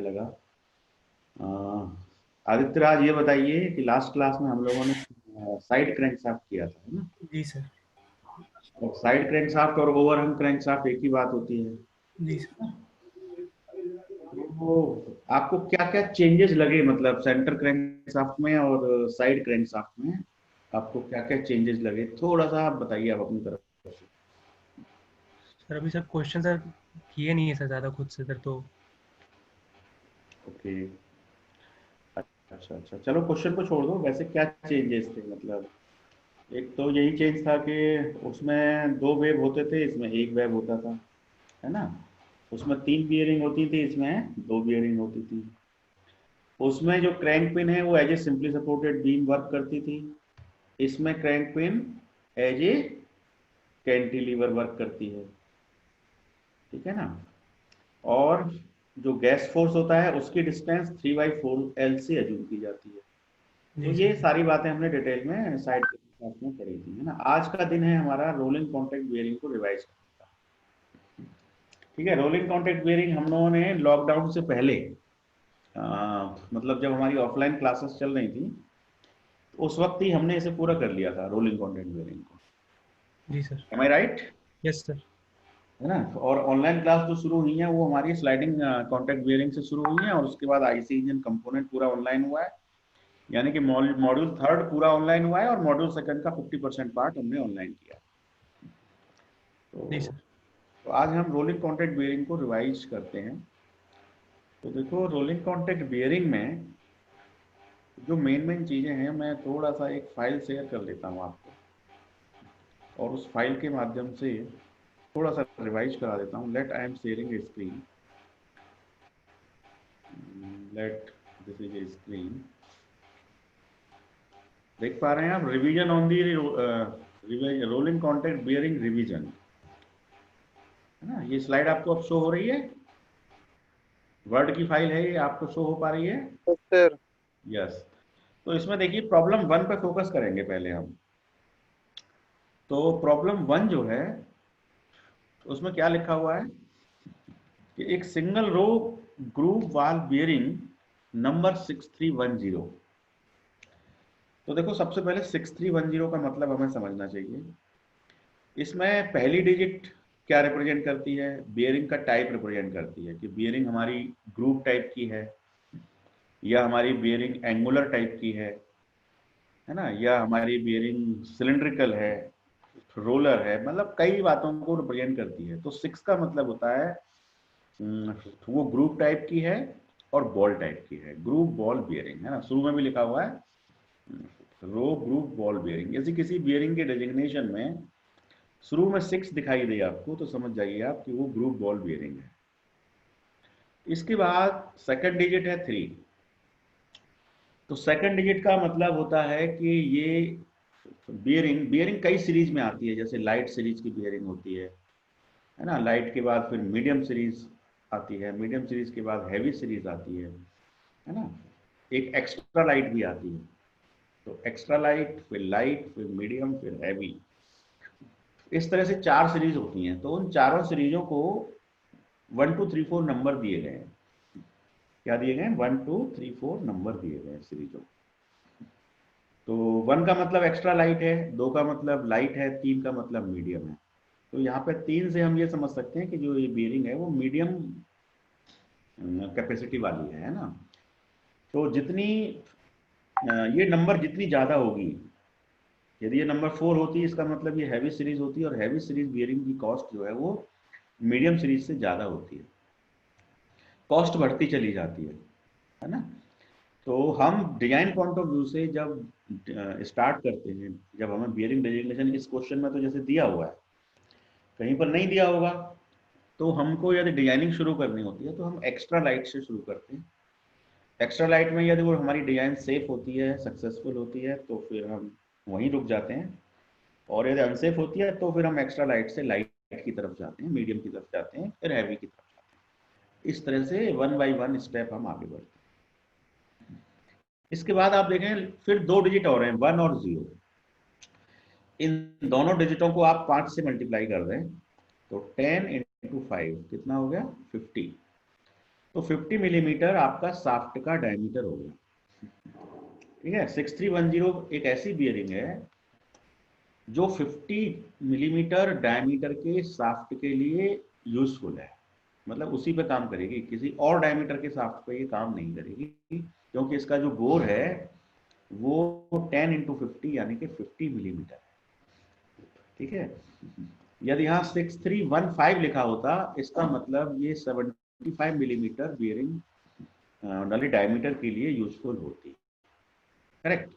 लगा। आदित्य राज, ये बताइए कि लास्ट क्लास में हम लोगों ने साइड क्रैंकशाफ्ट किया था, है ना? जी सर। और साइड क्रैंकशाफ्ट और ओवरहंग क्रैंकशाफ्ट एक ही बात होती है। जी सर। तो आपको क्या क्या चेंजेस लगे, मतलब सेंटर क्रैंकशाफ्ट में और साइड क्रैंकशाफ्ट में आपको क्या क्या चेंजेस लगे, थोड़ा सा आप बताइए आप अपनी तरफ से। सर अभी सर क्वेश्चन सर किए नहीं है सर ज़्यादा खुद से सर, तो ओके, अच्छा अच्छा, चलो क्वेश्चन को छोड़ दो। वैसे क्या चेंजेस थे, मतलब एक तो यही चेंज था कि उसमें दो वेव होते थे, इसमें एक वेव होता था, है ना? उसमें तीन बियरिंग होती थी, इसमें दो बियरिंग होती थी। उसमें जो क्रैंक पिन है वो as a simply supported beam work करती थी, इसमें crank pin as a cantilever work करती है, ठीक है ना? और जो गैस फोर्स होता है उसकी डिस्टेंस 3/4 L से अज्यूम की जाती है। तो जी ये सर। सारी बातें हमने डिटेल में साइड के साथ में पढ़ी थी, है ना? आज का दिन है हमारा रोलिंग कॉन्टैक्ट बियरिंग को रिवाइज करने का। ठीक है, रोलिंग कॉन्टैक्ट बियरिंग हम लोगों ने लॉकडाउन से पहले, मतलब जब हमारी ऑफलाइन क्लासेस चल रही थी, तो उस वक्त ही हमने इसे पूरा कर लिया था, रोलिंग कॉन्टैक्ट बियरिंग को। जी सर। एम आई राइट? Yes sir. है ना? और ऑनलाइन क्लास जो शुरू हुई है वो हमारी स्लाइडिंग कॉन्टैक्ट बियरिंग से शुरू हुई है, और उसके बाद आईसी इंजन कंपोनेंट पूरा ऑनलाइन हुआ है। यानी कि मॉड्यूल थर्ड पूरा ऑनलाइन हुआ है, और मॉड्यूल सेकंड का 50% पार्ट हमने ऑनलाइन किया है। जी तो, सर। तो आज हम रोलिंग कॉन्टैक्ट बियरिंग को रिवाइज करते हैं। तो देखो, रोलिंग कॉन्टैक्ट बियरिंग में जो मेन मेन चीजें हैं, मैं थोड़ा सा एक फाइल शेयर कर लेता हूँ आपको, और उस फाइल के माध्यम से थोड़ा सा रिवाइज करा देता हूँ। Let I am sharing a screen. Let this is a screen. देख पा रहे हैं आप? Revision on the rolling contact bearing revision, है ना? ये स्लाइड आपको अब शो हो रही है, वर्ड की फाइल है ये, आपको शो हो पा रही है? सर। यस। तो इसमें देखिए, प्रॉब्लम वन पे फोकस करेंगे पहले हम। तो प्रॉब्लम वन जो है, उसमें क्या लिखा हुआ है कि एक सिंगल रो ग्रूव वाल बियरिंग नंबर 6310। तो देखो, सबसे पहले 6310 का मतलब हमें समझना चाहिए। इसमें पहली डिजिट क्या रिप्रेजेंट करती है? बियरिंग का टाइप रिप्रेजेंट करती है, कि बियरिंग हमारी ग्रूव टाइप की है, या हमारी बियरिंग एंगुलर टाइप की है ना, या हमारी बियरिंग सिलिंड्रिकल है, रोलर है, मतलब कई बातों को रिप्रेजेंट करती है। तो सिक्स का मतलब होता है वो ग्रूव टाइप की है और बॉल टाइप की है, ग्रूव बॉल बियरिंग, है ना? शुरू में भी लिखा हुआ है रो ग्रूव बॉल बियरिंग। यदि किसी बियरिंग के डेजिग्नेशन में शुरू में सिक्स दिखाई दे आपको, तो समझ जाइए आप कि वो ग्रूव बॉल बियरिंग है। इसके बाद सेकंड डिजिट है थ्री। तो सेकंड डिजिट का मतलब होता है कि ये बियरिंग बियरिंग कई सीरीज में आती है, जैसे लाइट सीरीज की बियरिंग होती है ना? लाइट के बाद फिर मीडियम सीरीज आती है, मीडियम सीरीज के बाद हैवी सीरीज आती है ना? एक एक्स्ट्रा लाइट भी आती है। तो एक्स्ट्रा लाइट, फिर लाइट, फिर मीडियम, फिर हैवी, इस तरह से चार सीरीज होती हैं। तो उन चारों सीरीजों को 1 2 3 4 नंबर दिए गए हैं। क्या दिए गए हैं? 1 2 3 4 नंबर दिए गए हैं सीरीजों। तो वन का मतलब एक्स्ट्रा लाइट है, दो का मतलब लाइट है, तीन का मतलब मीडियम है। तो यहाँ पे तीन से हम ये समझ सकते हैं कि जो ये बियरिंग है वो मीडियम कैपेसिटी वाली है ना? तो जितनी ये नंबर जितनी ज्यादा होगी, यदि ये नंबर 4 होती है, इसका मतलब ये हैवी सीरीज होती है, और हैवी सीरीज बियरिंग की कॉस्ट जो है वो मीडियम सीरीज से ज्यादा होती है, कॉस्ट बढ़ती चली जाती है ना? तो हम डिजाइन पॉइंट ऑफ व्यू से जब स्टार्ट करते हैं, जब हमें बियरिंग डेजिग्नेशन इस क्वेश्चन में तो जैसे दिया हुआ है, कहीं पर नहीं दिया होगा, तो हमको यदि डिजाइनिंग शुरू करनी होती है तो हम एक्स्ट्रा लाइट से शुरू करते हैं। एक्स्ट्रा लाइट में यदि वो हमारी डिजाइन सेफ होती है, सक्सेसफुल होती है, तो फिर हम वहीं रुक जाते हैं। और यदि अनसेफ होती है तो फिर हम एक्स्ट्रा लाइट से लाइट की तरफ जाते हैं, मीडियम की तरफ जाते हैं, फिर हैवी की तरफ जाते हैं। इस तरह से वन बाई वन स्टेप हम आगे बढ़ते हैं। इसके बाद आप देखें, फिर दो डिजिट और हैं, वन और जीरो। इन दोनों डिजिटों को आप 5 से मल्टीप्लाई कर दें, तो 10 × 5 कितना हो गया? 50। तो 50 मिलीमीटर आपका शाफ्ट का डायमीटर हो गया, ठीक है। 6310 एक ऐसी बियरिंग है जो 50 मिलीमीटर डायमीटर के शाफ्ट के लिए यूजफुल है, मतलब उसी पे काम करेगी, किसी और डायमीटर के शाफ्ट पे ये काम नहीं करेगी, क्योंकि इसका जो बोर है वो 10 × 50 यानी कि 50 मिलीमीटर है, ठीक है। यदि यहाँ 6315 लिखा होता, इसका मतलब ये 75 मिलीमीटर बियरिंग नली डायमीटर के लिए यूजफुल होती, करेक्ट।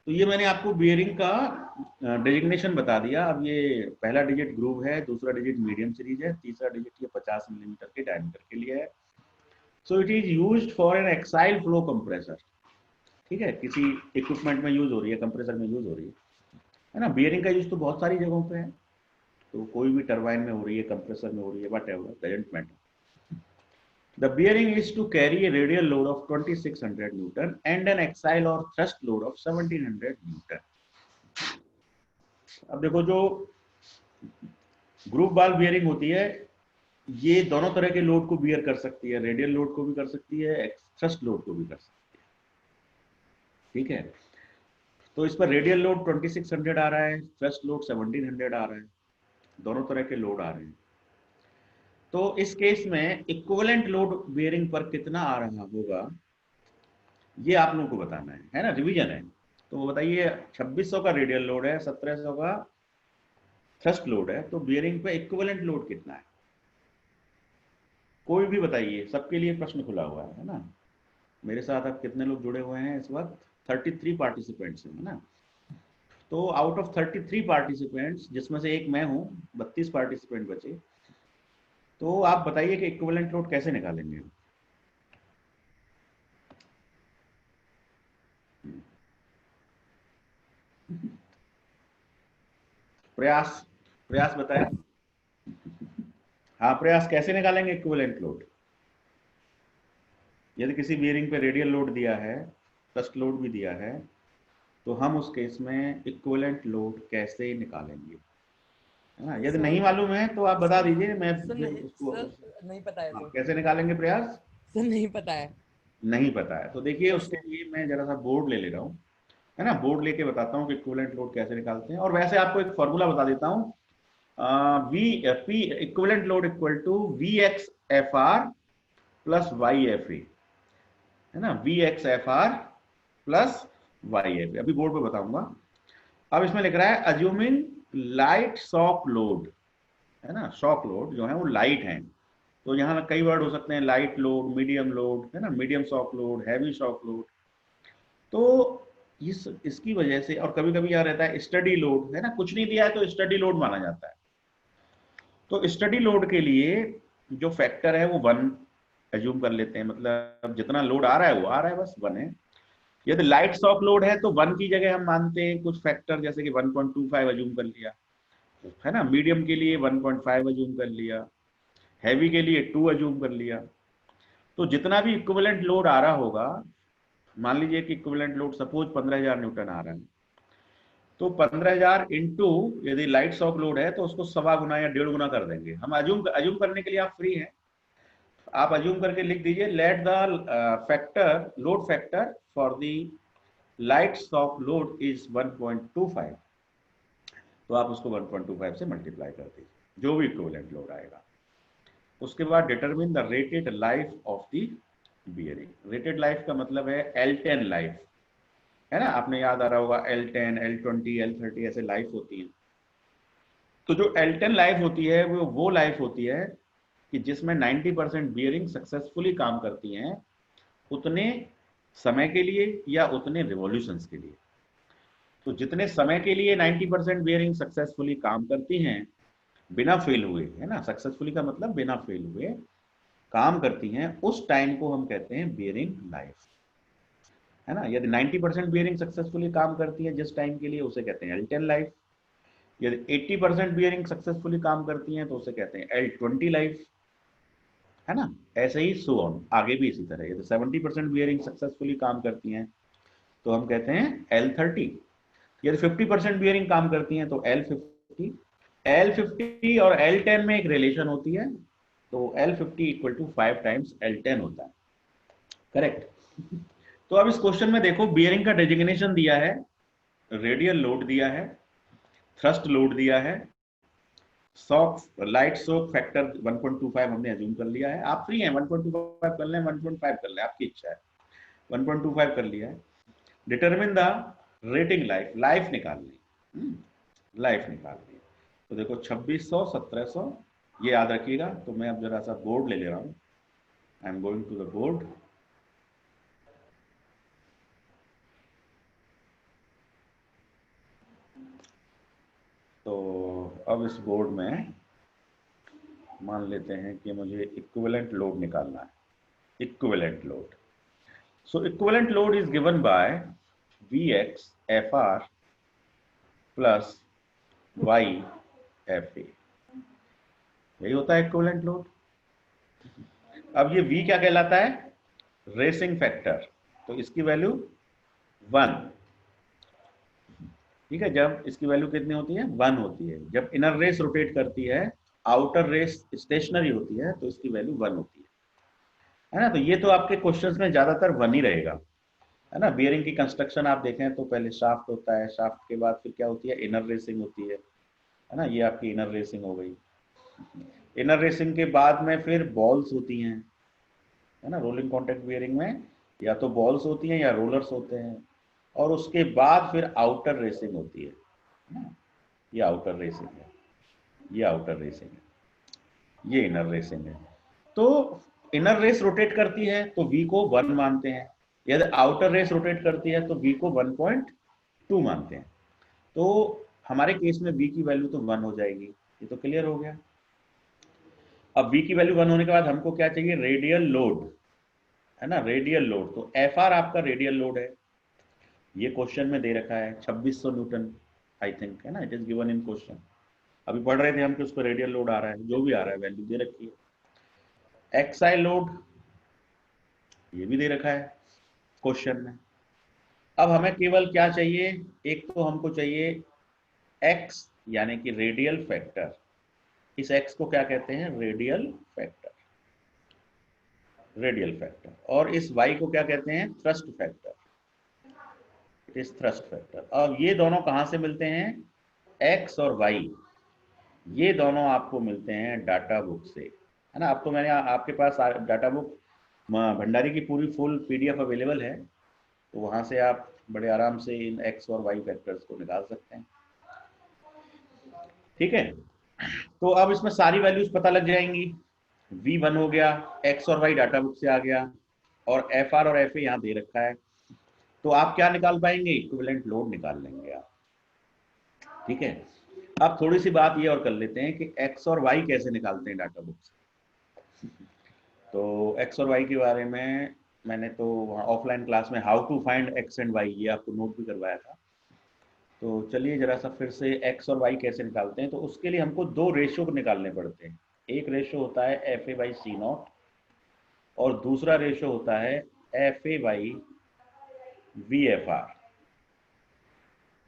तो ये मैंने आपको बियरिंग का डेजिग्नेशन बता दिया। अब ये पहला डिजिट ग्रूव है, दूसरा डिजिट मीडियम सीरीज है, तीसरा डिजिट ये 50 मिलीमीटर के डायमीटर के लिए है। So it is used for an axial flow compressor, ठीक है, किसी इक्विपमेंट में यूज हो रही है, कंप्रेसर में यूज हो रही है ना। बियरिंग का यूज तो बहुत सारी जगहों पे है, तो कोई भी टरबाइन में हो रही है, कंप्रेसर में हो रही है, whatever, doesn't matter. The bearing is to carry a radial load of 2600 Newton and an axial or thrust load of 1700 Newton. अब देखो, जो ग्रुप बाल बियरिंग होती है ये दोनों तरह के लोड को बियर कर सकती है, रेडियल लोड को भी कर सकती है, थ्रस्ट लोड को भी कर सकती है, ठीक है। तो इस पर रेडियल लोड 2600 आ रहा है, थ्रस्ट लोड 1700 आ रहा है, दोनों तरह के लोड आ रहे हैं। तो इस केस में इक्विवेलेंट लोड बियरिंग पर कितना आ रहा होगा ये आप लोगों को बताना है ना, रिवीजन है। तो वो बताइए, 2600 का रेडियल लोड है, 1700 का थ्रस्ट लोड है, तो बियरिंग पे इक्विवेलेंट लोड कितना है? कोई भी बताइए, सबके लिए प्रश्न खुला हुआ है ना। मेरे साथ अब कितने लोग जुड़े हुए हैं इस वक्त? 33 पार्टिसिपेंट्स हैं, है ना। तो आउट ऑफ 33 पार्टिसिपेंट्स, जिसमें से एक मैं हूं, 32 पार्टिसिपेंट बचे, तो आप बताइए कि इक्विवेलेंट लोड कैसे निकालेंगे? प्रयास, प्रयास बताएं। हाँ प्रयास, कैसे निकालेंगे इक्विवेलेंट लोड? यदि किसी बियरिंग पे रेडियल लोड दिया है, थ्रस्ट लोड भी दिया है, तो हम उस केस में इक्विवेलेंट लोड कैसे निकालेंगे, है ना। यदि नहीं मालूम है तो आप बता दीजिए, मैं फिर उसको नहीं पता है तो कैसे निकालेंगे प्रयास? सर नहीं पता है। नहीं पता है तो देखिए, उसके लिए मैं जरा सा बोर्ड ले रहा हूँ, है ना। बोर्ड लेके बताता हूँ कि इक्विवेलेंट लोड कैसे निकालते हैं। और वैसे आपको एक फॉर्मूला बता देता हूँ, V P equivalent load equal to V X F R plus Y F A, है ना। V X F R plus Y F A, अभी बोर्ड पे बताऊंगा। अब इसमें लिख रहा है अज्यूमिंग लाइट शॉक लोड, है ना। शॉक लोड जो है वो लाइट है, तो यहाँ कई वर्ड हो सकते हैं, लाइट लोड, मीडियम लोड, है ना, medium shock load, heavy shock load. तो इसकी वजह से, और कभी कभी यहाँ रहता है स्टडी लोड, है ना, कुछ नहीं दिया है तो स्टडी लोड माना जाता है। तो स्टडी लोड के लिए जो फैक्टर है वो 1 एज्यूम कर लेते हैं, मतलब जितना लोड आ रहा है वो आ रहा है, बस 1 है। यदि लाइट शॉक लोड है तो 1 की जगह हम मानते हैं कुछ फैक्टर, जैसे कि 1.25 एज्यूम कर लिया, है ना। मीडियम के लिए 1.5 एज्यूम कर लिया, हैवी के लिए 2 एज्यूम कर लिया। तो जितना भी इक्विवेलेंट लोड आ रहा होगा, मान लीजिए कि इक्विवेलेंट लोड सपोज 15,000 न्यूटन आ रहा है, तो 15,000 इंटू यदि लाइट शॉक लोड है तो उसको 1.25 गुना या 1.5 गुना कर देंगे हम। अज्यूम करने के लिए आप फ्री हैं, आप अज्यूम करके लिख दीजिए, let the factor, load factor for the light shock load is 1.25, तो आप उसको 1.25 से मल्टीप्लाई कर दीजिए, जो भी इक्विवेलेंट लोड आएगा। उसके बाद determine the rated life of the bearing. Rated life का मतलब है L10 लाइफ, है ना। आपने याद आ रहा होगा L10, L20, L30 ऐसे लाइफ होती है। तो जो L10 लाइफ होती है वो लाइफ होती है कि जिसमें 90% बियरिंग सक्सेसफुली काम करती हैं उतने समय के लिए या उतने रिवॉल्यूशंस के लिए। तो जितने समय के लिए 90% बियरिंग सक्सेसफुली काम करती हैं बिना फेल हुए, है ना, सक्सेसफुली का मतलब बिना फेल हुए काम करती हैं, उस टाइम को हम कहते हैं बियरिंग लाइफ, है ना। यदि 90% बियरिंग सक्सेसफुली काम करती है जिस टाइम के लिए, उसे कहते हैं L10 लाइफ। यदि 80% बियरिंग सक्सेसफुली काम करती हैं तो उसे कहते हैं L20 लाइफ, है ना। ऐसे ही सो ऑन, आगे भी इसी तरह। यदि 70% बियरिंग सक्सेसफुली काम करती हैं तो हम कहते हैं L30। यदि 50% बियरिंग काम करती हैं तो L50। L50 और L10 में एक रिलेशन होती है, तो L50 equal to 5 times L10 होता है, करेक्ट। तो अब इस क्वेश्चन में देखो बियरिंग का डेजिग्नेशन दिया है, रेडियल लोड दिया है, थ्रस्ट लोड दिया है, शॉक लाइट शॉक फैक्टर 1.25 हमने अज्यूम कर लिया है। आप फ्री हैं, 1.25 कर लें, 1.5 कर लें, आपकी इच्छा है। 1.25 कर लिया है। Determine the rating life, life निकालनी, लाइफ निकालनी। तो देखो 2600, 1700 ये याद रखिएगा। तो मैं अब जरा सा बोर्ड ले रहा हूँ, I am going to the board. तो अब इस बोर्ड में मान लेते हैं कि मुझे इक्विवेलेंट लोड निकालना है, equivalent load. So equivalent load is given by Vx Fr plus Y Fa, यही होता है इक्विवेलेंट लोड। अब ये V क्या कहलाता है, रेसिंग फैक्टर, तो इसकी वैल्यू 1, ठीक है। जब इसकी वैल्यू कितनी होती है, 1 होती है। जब इनर रेस रोटेट करती है, आउटर रेस स्टेशनरी होती है, तो इसकी वैल्यू 1 होती है ना। तो ये तो आपके क्वेश्चंस में ज्यादातर 1 ही रहेगा, है ना। बियरिंग की कंस्ट्रक्शन आप देखें तो पहले शाफ्ट होता है, शाफ्ट के बाद फिर क्या होती है, इनर रेसिंग होती है ना। ये आपकी इनर रेसिंग हो गई। इनर रेसिंग के बाद में फिर बॉल्स होती हैं, है ना। रोलिंग कॉन्टैक्ट बियरिंग में या तो बॉल्स होती हैं या रोलर्स होते हैं, और उसके बाद फिर आउटर रेसिंग होती है ना। ये आउटर रेसिंग है, ये आउटर रेसिंग है, ये इनर रेसिंग है। तो इनर रेस रोटेट करती है तो V को 1 मानते हैं, यदि आउटर रेस रोटेट करती है तो V को 1.2 मानते हैं। तो हमारे केस में V की वैल्यू तो 1 हो जाएगी, ये तो क्लियर हो गया। अब V की वैल्यू 1 होने के बाद हमको क्या चाहिए, रेडियल लोड, है ना, रेडियल लोड। तो Fr आपका रेडियल लोड है, ये क्वेश्चन में दे रखा है 2600 न्यूटन, आई थिंक, है ना, it is given in question. अभी पढ़ रहे थे हम कि उसको रेडियल लोड आ रहा है, जो भी आ रहा है वैल्यू दे रखी है। एक्साई लोड ये भी दे रखा है क्वेश्चन में। अब हमें केवल क्या चाहिए, एक तो हमको चाहिए x यानी कि रेडियल फैक्टर। इस x को क्या कहते हैं, रेडियल फैक्टर, रेडियल फैक्टर। और इस y को क्या कहते हैं, thrust factor, it is thrust factor. अब ये दोनों कहां से मिलते हैं, x और y, ये दोनों आपको मिलते हैं डाटा बुक से, है ना। अब तो मैंने आपके पास डाटा बुक भंडारी की पूरी फुल PDF अवेलेबल है, तो वहां से आप बड़े आराम से इन x और y फैक्टर्स को निकाल सकते हैं, ठीक है। तो अब इसमें सारी वैल्यूज पता लग जाएंगी। V1 हो गया, x और y डाटा बुक से आ गया, और Fr और Fa यहाँ दे रखा है। तो आप क्या निकाल पाएंगे, इक्विवेलेंट लोड निकाल लेंगे आप, ठीक है। अब थोड़ी सी बात ये और कर लेते हैं कि x और y कैसे निकालते हैं डाटा बुक से। तो x और y के बारे में मैंने तो ऑफलाइन क्लास में how to find x and y ये आपको नोट भी करवाया था। तो चलिए जरा सा फिर से x और y कैसे निकालते हैं। तो उसके लिए हमको 2 रेशियो निकालने पड़ते हैं। एक रेशियो होता है FA/C0 और दूसरा रेशियो होता है FA/VFR,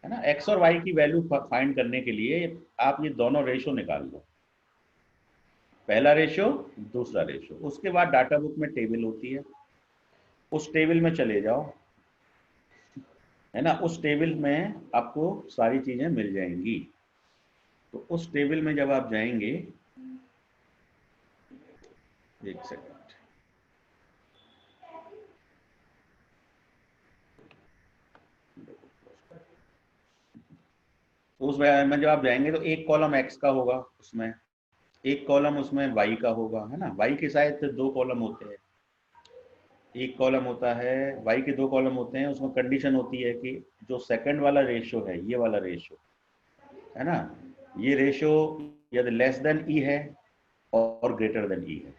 है ना। x और y की वैल्यू फाइंड करने के लिए आप ये दोनों रेशियो निकाल लो, पहला रेशियो, दूसरा रेशियो। उसके बाद डाटा बुक में टेबल होती है, उस टेबल में चले जाओ, है ना। उस टेबल में आपको सारी चीजें मिल जाएंगी। तो उस टेबल में जब आप जाएंगे, एक सेकंड, उस में जब आप जाएंगे तो एक कॉलम x का होगा, उसमें एक कॉलम उसमें y का होगा, है ना। y के शायद 2 कॉलम होते हैं, एक कॉलम होता है, y के 2 कॉलम होते हैं। उसमें कंडीशन होती है कि जो सेकंड वाला रेशियो है, ये वाला रेशियो, है ना, ये रेशियो यदि लेस देन ई है और ग्रेटर देन ई है।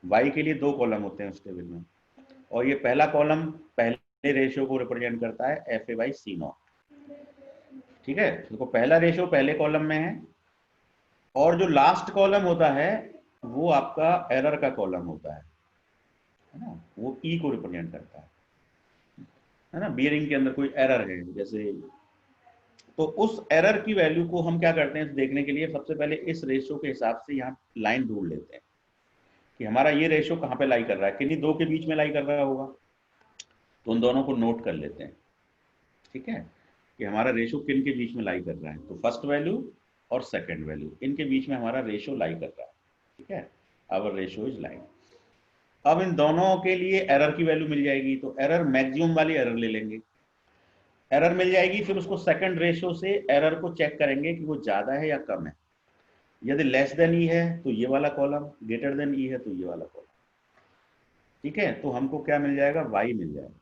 y के लिए 2 कॉलम होते हैं उस टेबल में, और ये पहला कॉलम पहले रेशियो को रिप्रेजेंट करता है FA/C0, ठीक है। देखो पहला रेशियो पहले कॉलम में है, और जो लास्ट कॉलम होता है वो आपका एरर का कॉलम होता है ना, वो ई को रिप्रेजेंट करता है ना। बियरिंग के अंदर कोई एरर है जैसे, तो उस एरर की वैल्यू को हम क्या करते हैं देखने के लिए, सबसे पहले इस रेशियो के हिसाब से यहाँ लाइन ढूंढ लेते हैं। कि हमारा ये रेशो कहाँ पे लाई कर रहा है, किन्हीं दो के बीच में लाई कर रहा होगा। तो उन दोनों को नोट कर लेते हैं, ठीक है, कि हमारा रेशो किन के बीच में लाई कर रहा है। तो फर्स्ट वैल्यू और सेकंड वैल्यू, इनके बीच में हमारा रेशो लाई कर रहा है, ठीक है, आवर रेशो इज लाइन। अब इन दोनों के लिए एरर की वैल्यू मिल जाएगी, तो एरर मैक्सिमम वाली एरर ले लेंगे, एरर मिल जाएगी, फिर उसको सेकंड रेशो से एरर को चेक करेंगे कि वो ज्यादा है या कम है। यदि लेस देन ई है तो ये वाला कॉलम, ग्रेटर देन ई है तो ये वाला कॉलम, ठीक है। तो हमको क्या मिल जाएगा, वाई मिल जाएगा,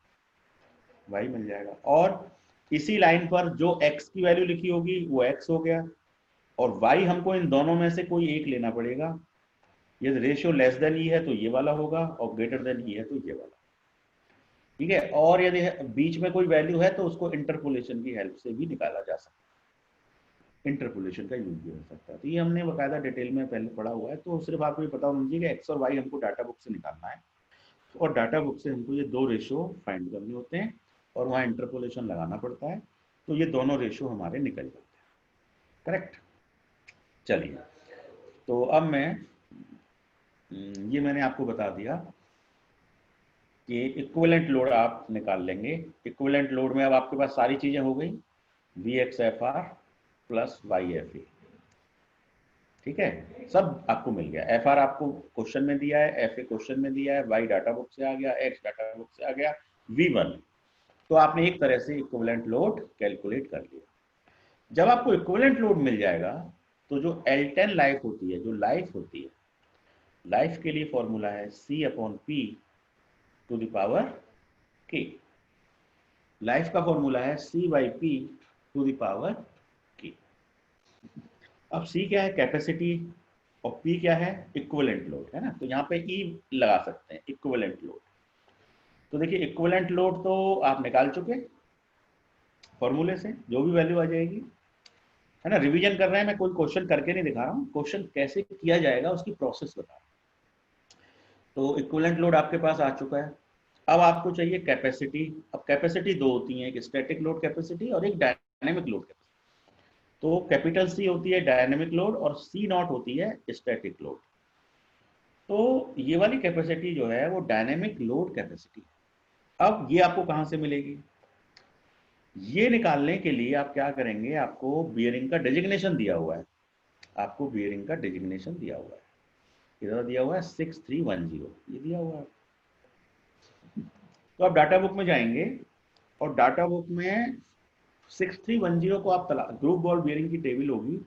वाई मिल जाएगा। और इसी लाइन पर जो x की वैल्यू लिखी होगी वो x हो गया, और y हमको इन दोनों में से कोई एक लेना पड़ेगा। यदि रेशियो लेस देन ई है तो ये वाला होगा, और ग्रेटर देन ई है तो ये वाला, ठीक है। और यदि बीच में कोई वैल्यू है तो उसको इंटरपोलेशन की हेल्प से भी निकाला जा सकता है, इंटरपोलेशन का यूज भी हो सकता है। तो ये हमने बकायदा डिटेल में पहले पढ़ा हुआ है, तो सिर्फ आपको ये पता होना चाहिए कि एक्स और वाई हमको डाटा बुक से निकालना है, और डाटा बुक से हमको ये दो रेशो फाइंड करने होते हैं, और वहाँ इंटरपोलेशन लगाना पड़ता है, तो ये दोनों रेशो हमारे निकल जाते हैं, करेक्ट। चलिए, तो अब मैं ये मैंने आपको बता दिया कि इक्विवेलेंट लोड आप निकाल लेंगे। इक्विवेलेंट लोड में अब आपके पास सारी चीजें हो गई, V X F R plus Y F A, ठीक है, सब आपको मिल गया। एफ आर आपको क्वेश्चन में दिया है, एफ ए क्वेश्चन में दिया है, वाई डाटा बुक से आ गया, एक्स डाटा बुक से आ गया, वी वन। तो आपने एक तरह से इक्विवेलेंट लोड कैलकुलेट कर लिया। जब आपको इक्विवेलेंट लोड मिल जाएगा तो जो L10 लाइफ होती है, जो लाइफ होती है, लाइफ के लिए फॉर्मूला है C/P to the power K। Life का फॉर्मूला है C/P to the power K। अब C क्या है, कैपेसिटी, और P क्या है, इक्विवेलेंट लोड, है ना। तो यहाँ पे E लगा सकते हैं, इक्विवेलेंट लोड। तो देखिए इक्विवेलेंट लोड तो आप निकाल चुके फॉर्मूले से, जो भी वैल्यू आ जाएगी, है ना। रिवीजन कर रहे हैं, मैं कोई क्वेश्चन करके नहीं दिखा रहा हूँ, क्वेश्चन कैसे किया जाएगा उसकी प्रोसेस बता रहा हूँ। तो इक्विवेलेंट लोड आपके पास आ चुका है। अब आपको चाहिए कैपेसिटी। अब कैपेसिटी दो होती है, एक स्टैटिक लोड कैपेसिटी और एक डायनेमिक लोड कैपेसिटी। तो कैपिटल सी होती है डायनेमिक लोड और सी नॉट होती है स्टैटिक लोड। तो ये वाली कैपेसिटी जो है वो डायनेमिक लोड कैपेसिटी है। अब ये आपको कहाँ से मिलेगी, ये निकालने के लिए आप क्या करेंगे, आपको बियरिंग का डेजिग्नेशन दिया हुआ है, आपको बियरिंग का डेजिग्नेशन दिया हुआ है, इधर दिया हुआ है 6310, ये दिया हुआ है। तो आप डाटा बुक में जाएंगे और डाटा बुक में 6310 को आप ग्रुप बॉल बियरिंग की टेबल होगी,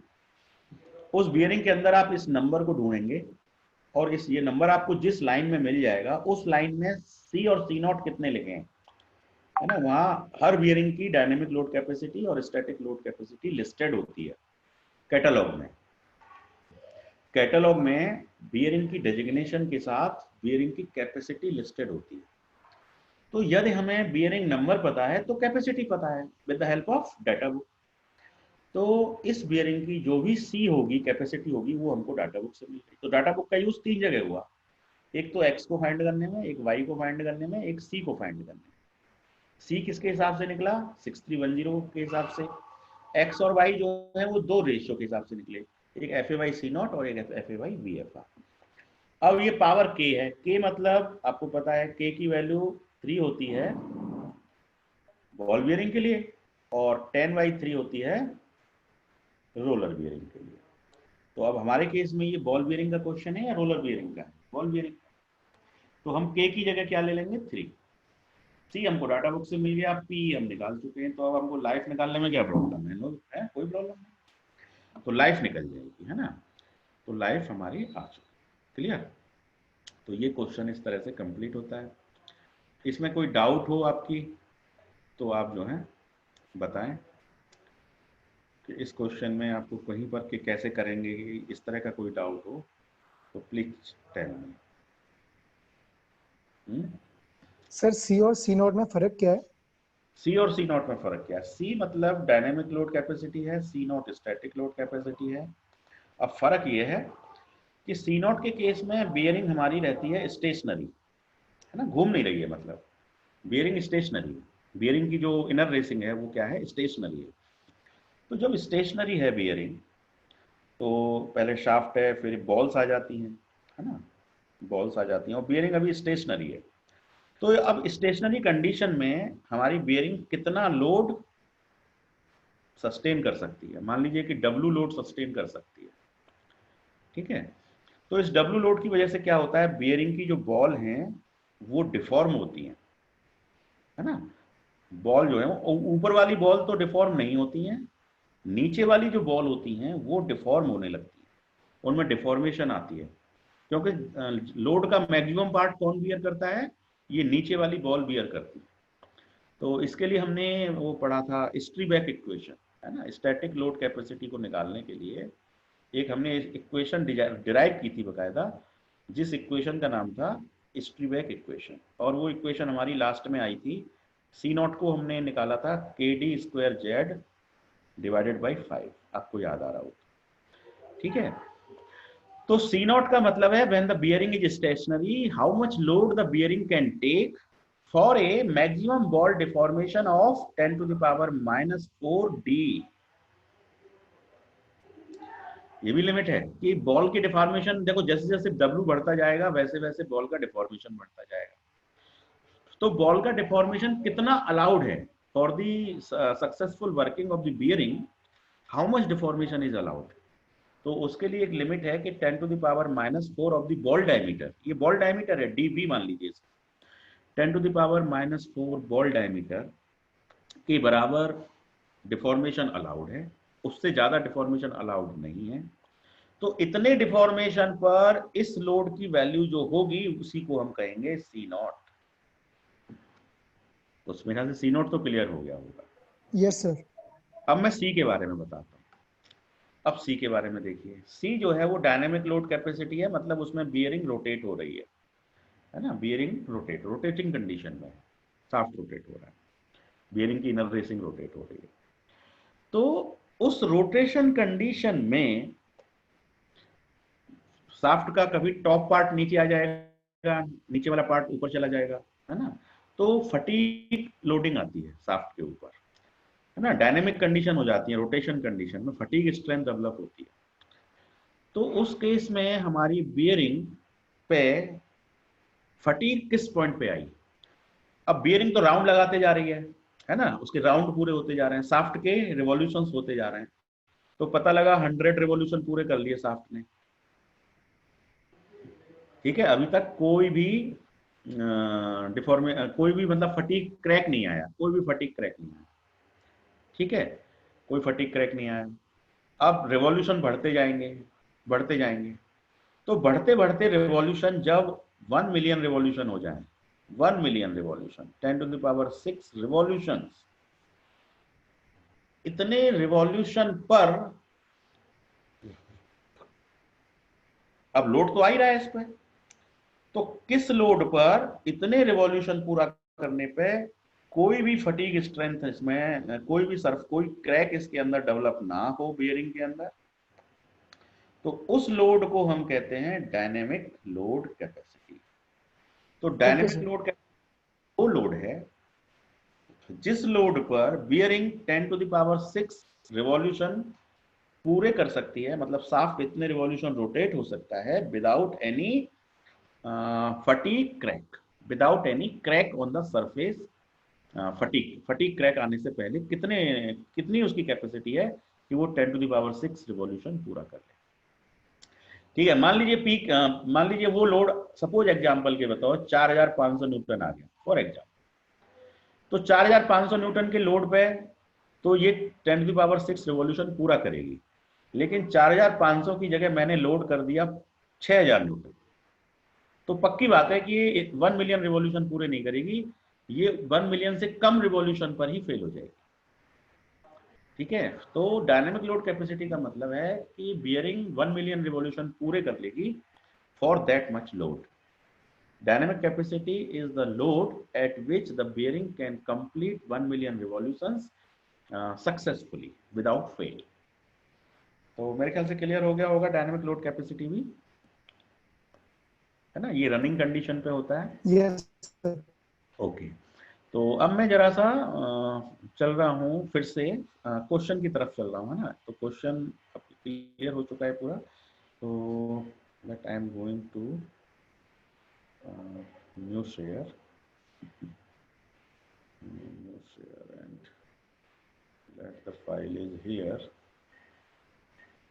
उस बियरिंग के अंदर आप इस नंबर को ढूंढेंगे, और ये नंबर आपको जिस लाइन में मिल जाएगा उस लाइन में सी और सी नॉट कितने लिखे हैं, है ना। वहाँ हर बियरिंग की डायनेमिक लोड कैपेसिटी और स्टैटिक लोड कैपेसिटी लिस्टेड होती है कैटलॉग में। कैटलॉग में बियरिंग की डेजिग्नेशन के साथ बियरिंग की कैपेसिटी लिस्टेड होती है। तो यदि हमें बियरिंग नंबर पता है तो कैपेसिटी पता है with the help of data book. तो इस बियरिंग की जो भी सी होगी, कैपेसिटी होगी, वो हमको डाटा बुक से मिल गई। तो डाटा बुक का यूज तीन जगह हुआ, एक तो एक्स को फाइंड करने में, एक वाई को फाइंड करने में, एक सी को फाइंड करने में। सी किसके हिसाब से निकला, 6310 के हिसाब से। एक्स और वाई जो है वो दो रेशियो के हिसाब से निकले, एक F A Y C naught और एक F A Y V F R. अब ये पावर के है, के मतलब आपको पता है के की वैल्यू 3 होती है बॉल बियरिंग के लिए, और 10/3 होती है रोलर बियरिंग के लिए। तो अब हमारे केस में ये बॉल बियरिंग का क्वेश्चन है या रोलर बियरिंग का है, बॉल बियरिंग। तो हम के की जगह क्या ले लेंगे, 3। सी हमको डाटा बुक से मिल गया, पी हम निकाल चुके हैं। तो अब हमको लाइफ निकालने में क्या प्रॉब्लम है, नो है, कोई प्रॉब्लम नहीं, तो लाइफ निकल जाएगी, है ना। तो लाइफ हमारी आ चुकी, क्लियर। तो ये क्वेश्चन इस तरह से कंप्लीट होता है। इसमें कोई डाउट हो आपकी तो आप जो है बताएं कि इस क्वेश्चन में आपको कहीं पर कि कैसे करेंगे, इस तरह का कोई डाउट हो तो प्लीज टेल मी। सर सी और सी नॉट में फर्क क्या है? सी और सी नॉट में फर्क क्या है, सी मतलब डायनेमिक लोड कैपेसिटी है, सी नॉट स्टैटिक लोड कैपेसिटी है। अब फर्क ये है कि सी नॉट के केस में बियरिंग हमारी रहती है स्टेशनरी, है ना, घूम नहीं रही है, मतलब बियरिंग स्टेशनरी, बियरिंग की जो इनर रेसिंग है वो क्या है, स्टेशनरी है। तो जब स्टेशनरी है बियरिंग तो पहले शाफ्ट है, फिर बॉल्स आ जाती हैं, है ना। बॉल्स आ जाती हैं और बियरिंग अभी स्टेशनरी है। तो अब स्टेशनरी कंडीशन में हमारी बियरिंग कितना लोड सस्टेन कर सकती है, मान लीजिए कि W लोड सस्टेन कर सकती है, ठीक है। तो इस W लोड की वजह से क्या होता है, बियरिंग की जो बॉल हैं वो डिफॉर्म होती हैं, है ना। बॉल जो है वो ऊपर वाली बॉल तो डिफॉर्म नहीं होती हैं, नीचे वाली जो बॉल होती हैं वो डिफॉर्म होने लगती है, उनमें डिफॉर्मेशन आती है, क्योंकि लोड का मैक्सिमम पार्ट कौन बियर करता है, ये नीचे वाली बॉल बियर करती है। तो इसके लिए हमने वो पढ़ा था स्ट्रीबैक इक्वेशन, है ना, स्टैटिक लोड कैपेसिटी को निकालने के लिए एक हमने इक्वेशन डिराइव की थी बकायदा, जिस इक्वेशन का नाम था स्ट्रीबैक इक्वेशन, और वो इक्वेशन हमारी लास्ट में आई थी। सी नॉट को हमने निकाला था KD² Z डिवाइडेड बाई 5, आपको याद आ रहा हो, ठीक है। तो सी नॉट का मतलब है when the bearing is stationary how much load the bearing can take for a maximum ball deformation of 10⁻⁴D। ये भी लिमिट है कि बॉल की डिफॉर्मेशन, देखो जैसे जैसे W बढ़ता जाएगा वैसे वैसे बॉल का डिफॉर्मेशन बढ़ता जाएगा। तो बॉल का डिफॉर्मेशन कितना अलाउड है for the successful working of the bearing, how much deformation is allowed. तो उसके लिए एक लिमिट है कि 10⁻⁴ ऑफ द बॉल डायमीटर, ये बॉल डायमीटर है DB मान लीजिए इसको, 10⁻⁴ बॉल डायमीटर के बराबर डिफॉर्मेशन अलाउड है, उससे ज्यादा डिफॉर्मेशन अलाउड नहीं है। तो इतने डिफॉर्मेशन पर इस लोड की वैल्यू जो होगी उसी को हम कहेंगे C नॉट। तो उसमें ख्याल से C नॉट तो क्लियर हो गया होगा। Yes sir. अब मैं C के बारे में बताता हूँ। अब C के बारे में देखिए, C जो है वो डायनेमिक लोड कैपेसिटी है, मतलब उसमें बियरिंग रोटेट हो रही है ना, बियरिंग रोटेटिंग कंडीशन में, शाफ्ट रोटेट हो रहा है, बियरिंग की इनर रेसिंग रोटेट हो रही है। तो उस रोटेशन कंडीशन में शाफ्ट का कभी टॉप पार्ट नीचे आ जाएगा, नीचे वाला पार्ट ऊपर चला जाएगा, है ना। तो फटीग लोडिंग आती है शाफ्ट के ऊपर, है ना, डायनेमिक कंडीशन हो जाती है, रोटेशन कंडीशन में फटीग स्ट्रेंथ डेवलप होती है। तो उस केस में हमारी बियरिंग पे फटीग किस पॉइंट पे आई। अब बियरिंग तो राउंड लगाते जा रही है ना, उसके राउंड पूरे होते जा रहे हैं, शाफ्ट के रिवॉल्यूशंस होते जा रहे हैं। तो पता लगा 100 रिवॉल्यूशन पूरे कर लिए शाफ्ट ने, ठीक है। अभी तक कोई भी कोई भी मतलब फटीग क्रैक नहीं आया, कोई भी फटीग क्रैक नहीं आया, ठीक है, कोई फटीग क्रैक नहीं आया। अब रिवॉल्यूशन बढ़ते जाएंगे, बढ़ते जाएंगे। तो बढ़ते बढ़ते रिवॉल्यूशन जब 1 मिलियन रिवॉल्यूशन हो जाए, 1 मिलियन रिवॉल्यूशन, 10⁶ रिवॉल्यूशन, इतने रिवॉल्यूशन पर अब लोड तो आ ही रहा है इस पे, तो किस लोड पर इतने रिवॉल्यूशन पूरा करने पे कोई भी फटीग स्ट्रेंथ इसमें, कोई भी सर्फ, कोई क्रैक इसके अंदर डेवलप ना हो बियरिंग के अंदर, तो उस लोड को हम कहते हैं डायनेमिक लोड कैपेसिटी। तो डायनेमिक लोड वो लोड है जिस लोड पर बियरिंग 10⁶ रिवॉल्यूशन पूरे कर सकती है, मतलब शाफ्ट इतने रिवॉल्यूशन रोटेट हो सकता है without any fatigue crack, without any crack on the surface. Fatigue crack आने से पहले कितनी उसकी कैपेसिटी है कि वो 10⁶ रिवॉल्यूशन पूरा कर ले, ठीक है। मान लीजिए मान लीजिए वो लोड, सपोज एग्जांपल के बताओ 4500 न्यूटन आ गया फॉर एग्जांपल। तो 4500 न्यूटन के लोड पे तो ये 10⁶ रिवॉल्यूशन पूरा करेगी, लेकिन 4500 की जगह मैंने लोड कर दिया 6000 न्यूटन, तो पक्की बात है कि ये 1 मिलियन रिवॉल्यूशन पूरे नहीं करेगी, ये 1 मिलियन से कम रिवॉल्यूशन पर ही फेल हो जाएगी, ठीक है। तो डायनेमिक लोड कैपेसिटी का मतलब है कि बियरिंग 1 मिलियन रिवॉल्यूशन पूरे कर लेगी for that much load. Dynamic capacity is the load at which the bearing can complete 1 million revolutions successfully without fail. तो मेरे ख्याल से क्लियर हो गया होगा डायनेमिक लोड कैपेसिटी भी, है ना, ये रनिंग कंडीशन पे होता है। Yes sir. ओके, तो अब मैं जरा सा चल रहा हूँ फिर से क्वेश्चन की तरफ चल रहा हूँ, है ना। तो क्वेश्चन अब क्लियर हो चुका है पूरा, तो but I am going to new share and let the file is here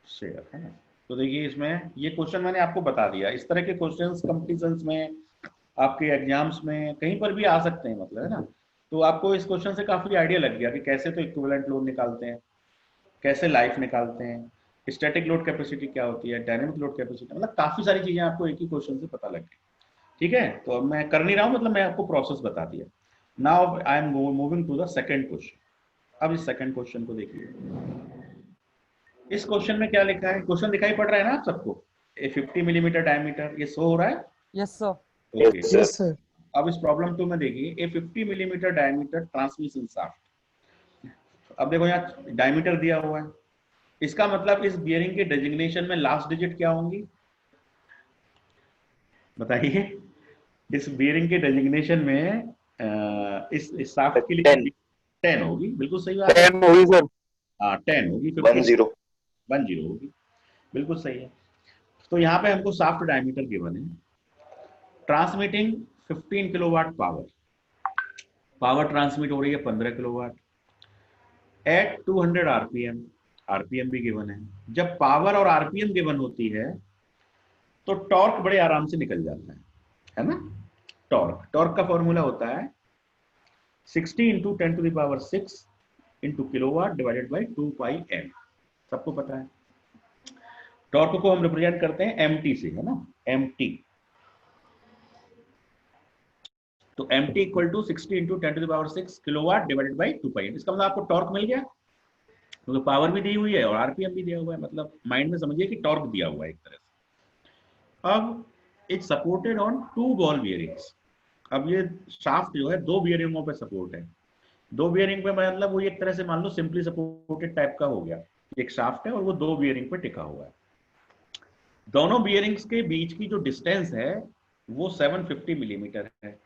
share, है ना। तो देखिए इसमें ये क्वेश्चन मैंने आपको बता दिया। इस तरह के क्वेश्चंस कंपटीशंस में, आपके एग्जाम्स में कहीं पर भी आ सकते हैं, मतलब, है ना। तो आपको इस क्वेश्चन से काफी आइडिया लग गया कि कैसे तो इक्विवेलेंट लोड निकालते हैं, कैसे लाइफ निकालते हैं, स्टैटिक लोड कैपेसिटी क्या होती है, डायनेमिक लोड कैपेसिटी, मतलब काफी सारी चीजें आपको एक ही क्वेश्चन से पता लग गई। ठीक है, तो अब मैं कर नहीं रहा हूँ, मतलब मैं आपको प्रोसेस बता दिया। Now I am moving to the second question. अब इस सेकंड क्वेश्चन को देखिए। इस क्वेश्चन में क्या लिखा है, क्वेश्चन दिखाई पड़ रहा है ना आप सबको? ए 50 मिलीमीटर डायमीटर, ये शो हो रहा है? Yes sir. Okay. Yes, sir. अब इस प्रॉब्लम 2 में देखिए, ए 50 मिलीमीटर डायमीटर ट्रांसमिशन शाफ्ट। अब देखो यहाँ डायमीटर दिया हुआ है, इसका मतलब इस बियरिंग के डेजिग्नेशन में लास्ट डिजिट क्या होंगी बताइए? इस बियरिंग के डेजिग्नेशन में इस शाफ्ट के लिए 10 होगी, बिल्कुल सही बात है। 10 होगी सर। हाँ 10 होगी, 10 10 होगी, बिल्कुल सही है। तो यहाँ पे हमको शाफ्ट डायमीटर गिवन है, ट्रांसमिटिंग 15 किलोवाट पावर ट्रांसमिट हो रही है 15 किलोवाट एट 200 आरपीएम, आरपीएम भी गिवन है। जब पावर और आरपीएम गिवन होती है तो टॉर्क बड़े आराम से निकल जाता है ना। टॉर्क का फॉर्मूला होता है 60 into 10⁶ into kilowatt divided by 2 pi M, सबको पता है। टॉर्क को हम रिप्रेजेंट करते हैं एमटी से, है ना, एमटी। तो MT equal to 60 into 10⁶ kilowatt divided by 2 pi M. इसका मतलब आपको टॉर्क मिल गया, क्योंकि तो पावर भी दी हुई है और आरपीएम भी दिया हुआ है, मतलब माइंड में समझिए कि टॉर्क दिया हुआ है एक तरह से। अब it's supported on 2 ball bearings. अब ये शाफ्ट जो है 2 बियरिंगों पे सपोर्ट है। 2 बियरिंग पे मतलब वो एक तरह से मान लो सिंपली सपोर्टेड टाइप का हो गया। एक शाफ्ट है और वो 2 बियरिंग पे टिका हुआ है। दोनों बियरिंग्स के बीच की जो डिस्टेंस है वो 750 मिलीमीटर है,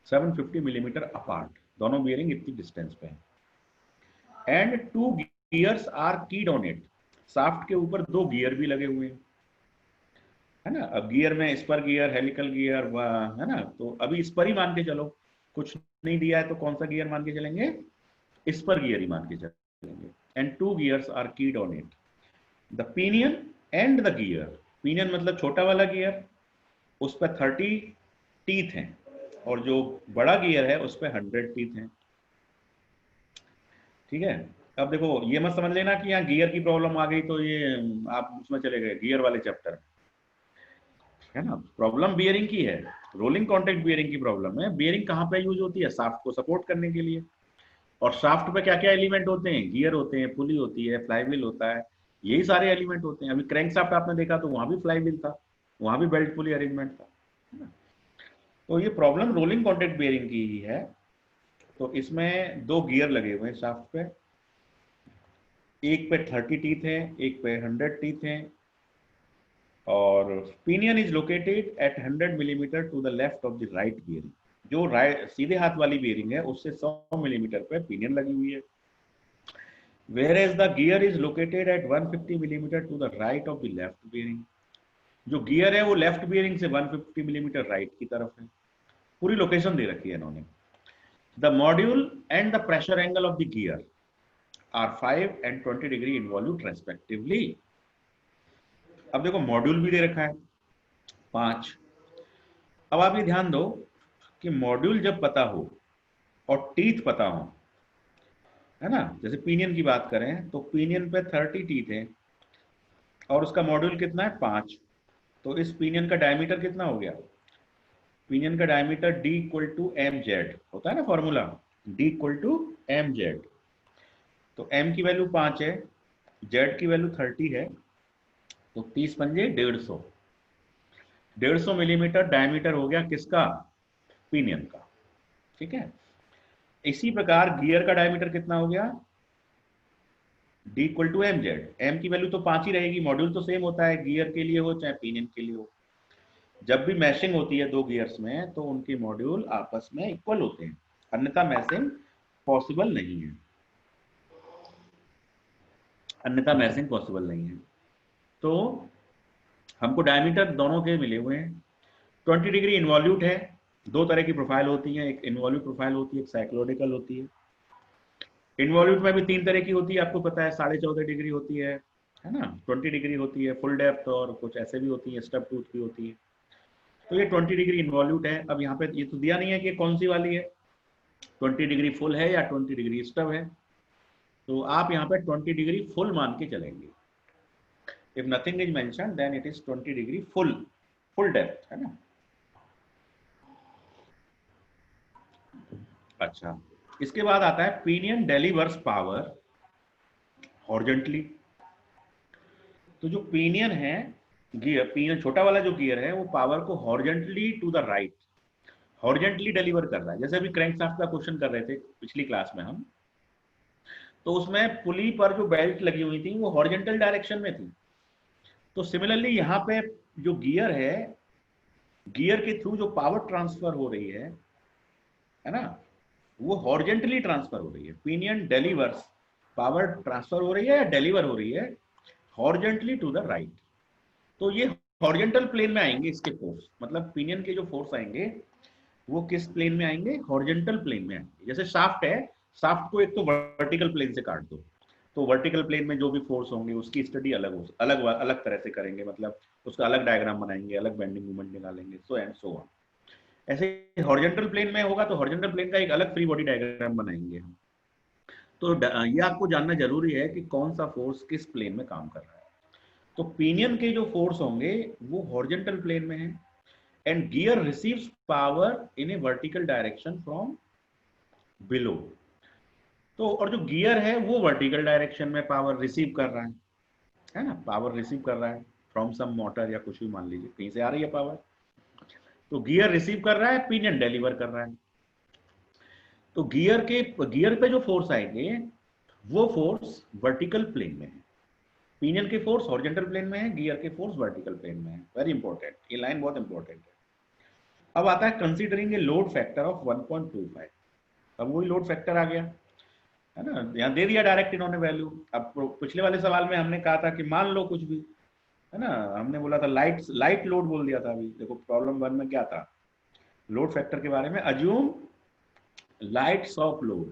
750 मिलीमीटर अपार्ट दोनों बियरिंग इतनी डिस्टेंस पे है। एंड 2 गियर्स आर कीड ऑन इट। शाफ्ट के ऊपर 2 गियर भी लगे हुए हैं, है ना। अब गियर में स्पर गियर, हेलिकल गियर, है ना। तो अभी स्पर ही मान के चलो, कुछ नहीं दिया है तो कौन सा गियर मान के चलेंगे? स्पर गियर ही मान के चलेंगे। एंड 2 गियर्स आर कीड on it, the pinion and the gear. Pinion मतलब छोटा वाला गियर, उस पर 30 टीथ हैं, और जो बड़ा गियर है उस पर 100 टीथ हैं। ठीक है। अब देखो ये मत समझ लेना कि यहाँ गियर की प्रॉब्लम आ गई तो ये आप उसमें चले गए गियर वाले चैप्टर, है ना। प्रॉब्लम बियरिंग की है, रोलिंग कॉन्टैक्ट बियरिंग की प्रॉब्लम है। बियरिंग कहाँ पे यूज होती है? शाफ्ट को सपोर्ट करने के लिए। और शाफ्ट पे क्या क्या एलिमेंट होते हैं? गियर होते हैं, पुली होती है, फ्लाईव्हील होता है, यही सारे एलिमेंट होते हैं। अभी क्रैंक शाफ्ट आपने देखा तो वहां भी फ्लाईव्हील था, वहां भी बेल्ट पुली अरेंजमेंट था, है ना। तो ये प्रॉब्लम रोलिंग कॉन्टैक्ट बियरिंग की ही है। तो इसमें 2 गियर लगे हुए हैं शाफ्ट पे, एक पे 30 टीथ है, एक पे 100 टीथ है, और pinion is located at 100 millimetre to the left of the right bearing. जो राइट सीधे हाथ वाली बियरिंग है उससे 100 मिलीमीटर पे पिनियन लगी हुई है। Whereas the gear is located at 150 millimetre to the right of the left bearing. जो गियर है वो लेफ्ट बियरिंग से 150 मिलीमीटर राइट की तरफ है। पूरी लोकेशन दे रखी है इन्होंने। The module and the pressure angle of the gear are 5 and 20 degree involute respectively. अब देखो मॉड्यूल भी दे रखा है 5। अब आप ये ध्यान दो कि मॉड्यूल जब पता हो और टीथ पता हो, है ना। जैसे पिनियन की बात करें तो पिनियन पे 30 टीथ है और उसका मॉड्यूल कितना है? 5। तो इस पिनियन का डायमीटर कितना हो गया? पिनियन का diameter D equal to M Z होता है ना formula, D equal to M Z. तो m की वैल्यू 5 है, z की वैल्यू 30 है, तो 30 पंजे 150, 150 मिलीमीटर डायमीटर हो गया किसका? पिनियन का। ठीक है। इसी प्रकार गियर का डायमीटर कितना हो गया? D equal to M Z. M की वैल्यू तो 5 ही रहेगी, मॉड्यूल तो सेम होता है गियर के लिए हो चाहे पिनियन के लिए हो। जब भी मैशिंग होती है 2 गियर्स में तो उनके मॉड्यूल आपस में इक्वल होते हैं, अन्यथा मैशिंग पॉसिबल नहीं है, अन्यथा मैशिंग पॉसिबल नहीं है। तो हमको डायमीटर दोनों के मिले हुए हैं, 20 डिग्री इन्वॉल्यूट है। दो तरह की प्रोफाइल होती है, एक इन्वॉल्यूट प्रोफाइल होती है, एक साइक्लोइडिकल होती है। इन्वॉल्यूट में भी 3 तरह की होती है, आपको पता है, 14.5 डिग्री होती है ना, 20 डिग्री होती है फुल डेप्थ, और कुछ ऐसे भी होती है, स्टब टूथ भी होती है। तो ये 20 डिग्री इन्वॉल्यूट है। अब यहाँ पे ये तो दिया नहीं है कि कौन सी वाली है, 20 डिग्री फुल है या 20 डिग्री स्टब है। तो आप यहाँ पे 20 डिग्री फुल मान के चलेंगे। If nothing is mention then it is 20 degree full depth, है ना। अच्छा, इसके बाद आता है पिनियन डिलीवर्स पावर हॉरिजॉन्टली। तो जो पिनियन है, गियर, पिनियन छोटा वाला जो गियर है, वो पावर को horizontally to the right, horizontally deliver कर रहा है। जैसे अभी क्रैंकशाफ्ट का क्वेश्चन कर रहे थे पिछली क्लास में हम, तो उसमें पुली पर जो बेल्ट लगी हुई थी वो हॉरिजॉन्टल डायरेक्शन में थी। तो सिमिलरली यहाँ पे जो गियर है, गियर के थ्रू जो पावर ट्रांसफर हो रही है ना, वो हॉरिजॉन्टली ट्रांसफर हो रही है। पिनियन डिलीवर्स, पावर ट्रांसफर हो रही है या डिलीवर हो रही है हॉरिजॉन्टली टू द राइट। तो ये हॉरिजॉन्टल प्लेन में आएंगे इसके फोर्स, मतलब पिनियन के जो फोर्स आएंगे वो किस प्लेन में आएंगे, हॉरिजॉन्टल प्लेन में आएंगे। जैसे शाफ्ट है, शाफ्ट को एक तो वर्टिकल प्लेन से काट दो, तो वर्टिकल प्लेन में जो भी फोर्स होंगे उसकी स्टडी अलग तरह से करेंगे, मतलब उसका अलग डायग्राम बनाएंगे, अलग बेंडिंग मोमेंट निकालेंगे, सो एंड सो ऑन। ऐसे हॉरिजॉन्टल प्लेन में होगा तो हॉरिजॉन्टल प्लेन का एक अलग फ्री बॉडी डायग्राम बनाएंगे हम। तो ये आपको जानना जरूरी है कि कौन सा फोर्स किस प्लेन में काम कर रहा है। तो पिनियन के जो फोर्स होंगे वो हॉरिजॉन्टल प्लेन में है, and gear receives power in A vertical direction from below. तो और जो गियर है वो वर्टिकल डायरेक्शन में पावर रिसीव कर रहा है ना, पावर रिसीव कर रहा है फ्रॉम सम मोटर या कुछ भी, मान लीजिए कहीं से आ रही है पावर। तो गियर रिसीव कर रहा है, पिनियन डिलीवर कर रहा है। तो गियर पे जो फोर्स आएंगे वो फोर्स वर्टिकल प्लेन में है, पिनियन के फोर्स हॉरिजॉन्टल प्लेन में है, गियर के फोर्स वर्टिकल प्लेन में है। वेरी इंपॉर्टेंट, ये लाइन बहुत इंपॉर्टेंट है। अब आता है considering a load factor of 1.25। अब वही लोड फैक्टर आ गया, है ना, यहाँ दे दिया डायरेक्ट इन्होंने वैल्यू। अब पिछले वाले सवाल में हमने कहा था कि मान लो कुछ भी, है ना, हमने बोला था लाइट लोड बोल दिया था। अभी देखो प्रॉब्लम 1 में क्या था, लोड फैक्टर के बारे में, अज्यूम लाइट सॉफ्ट लोड,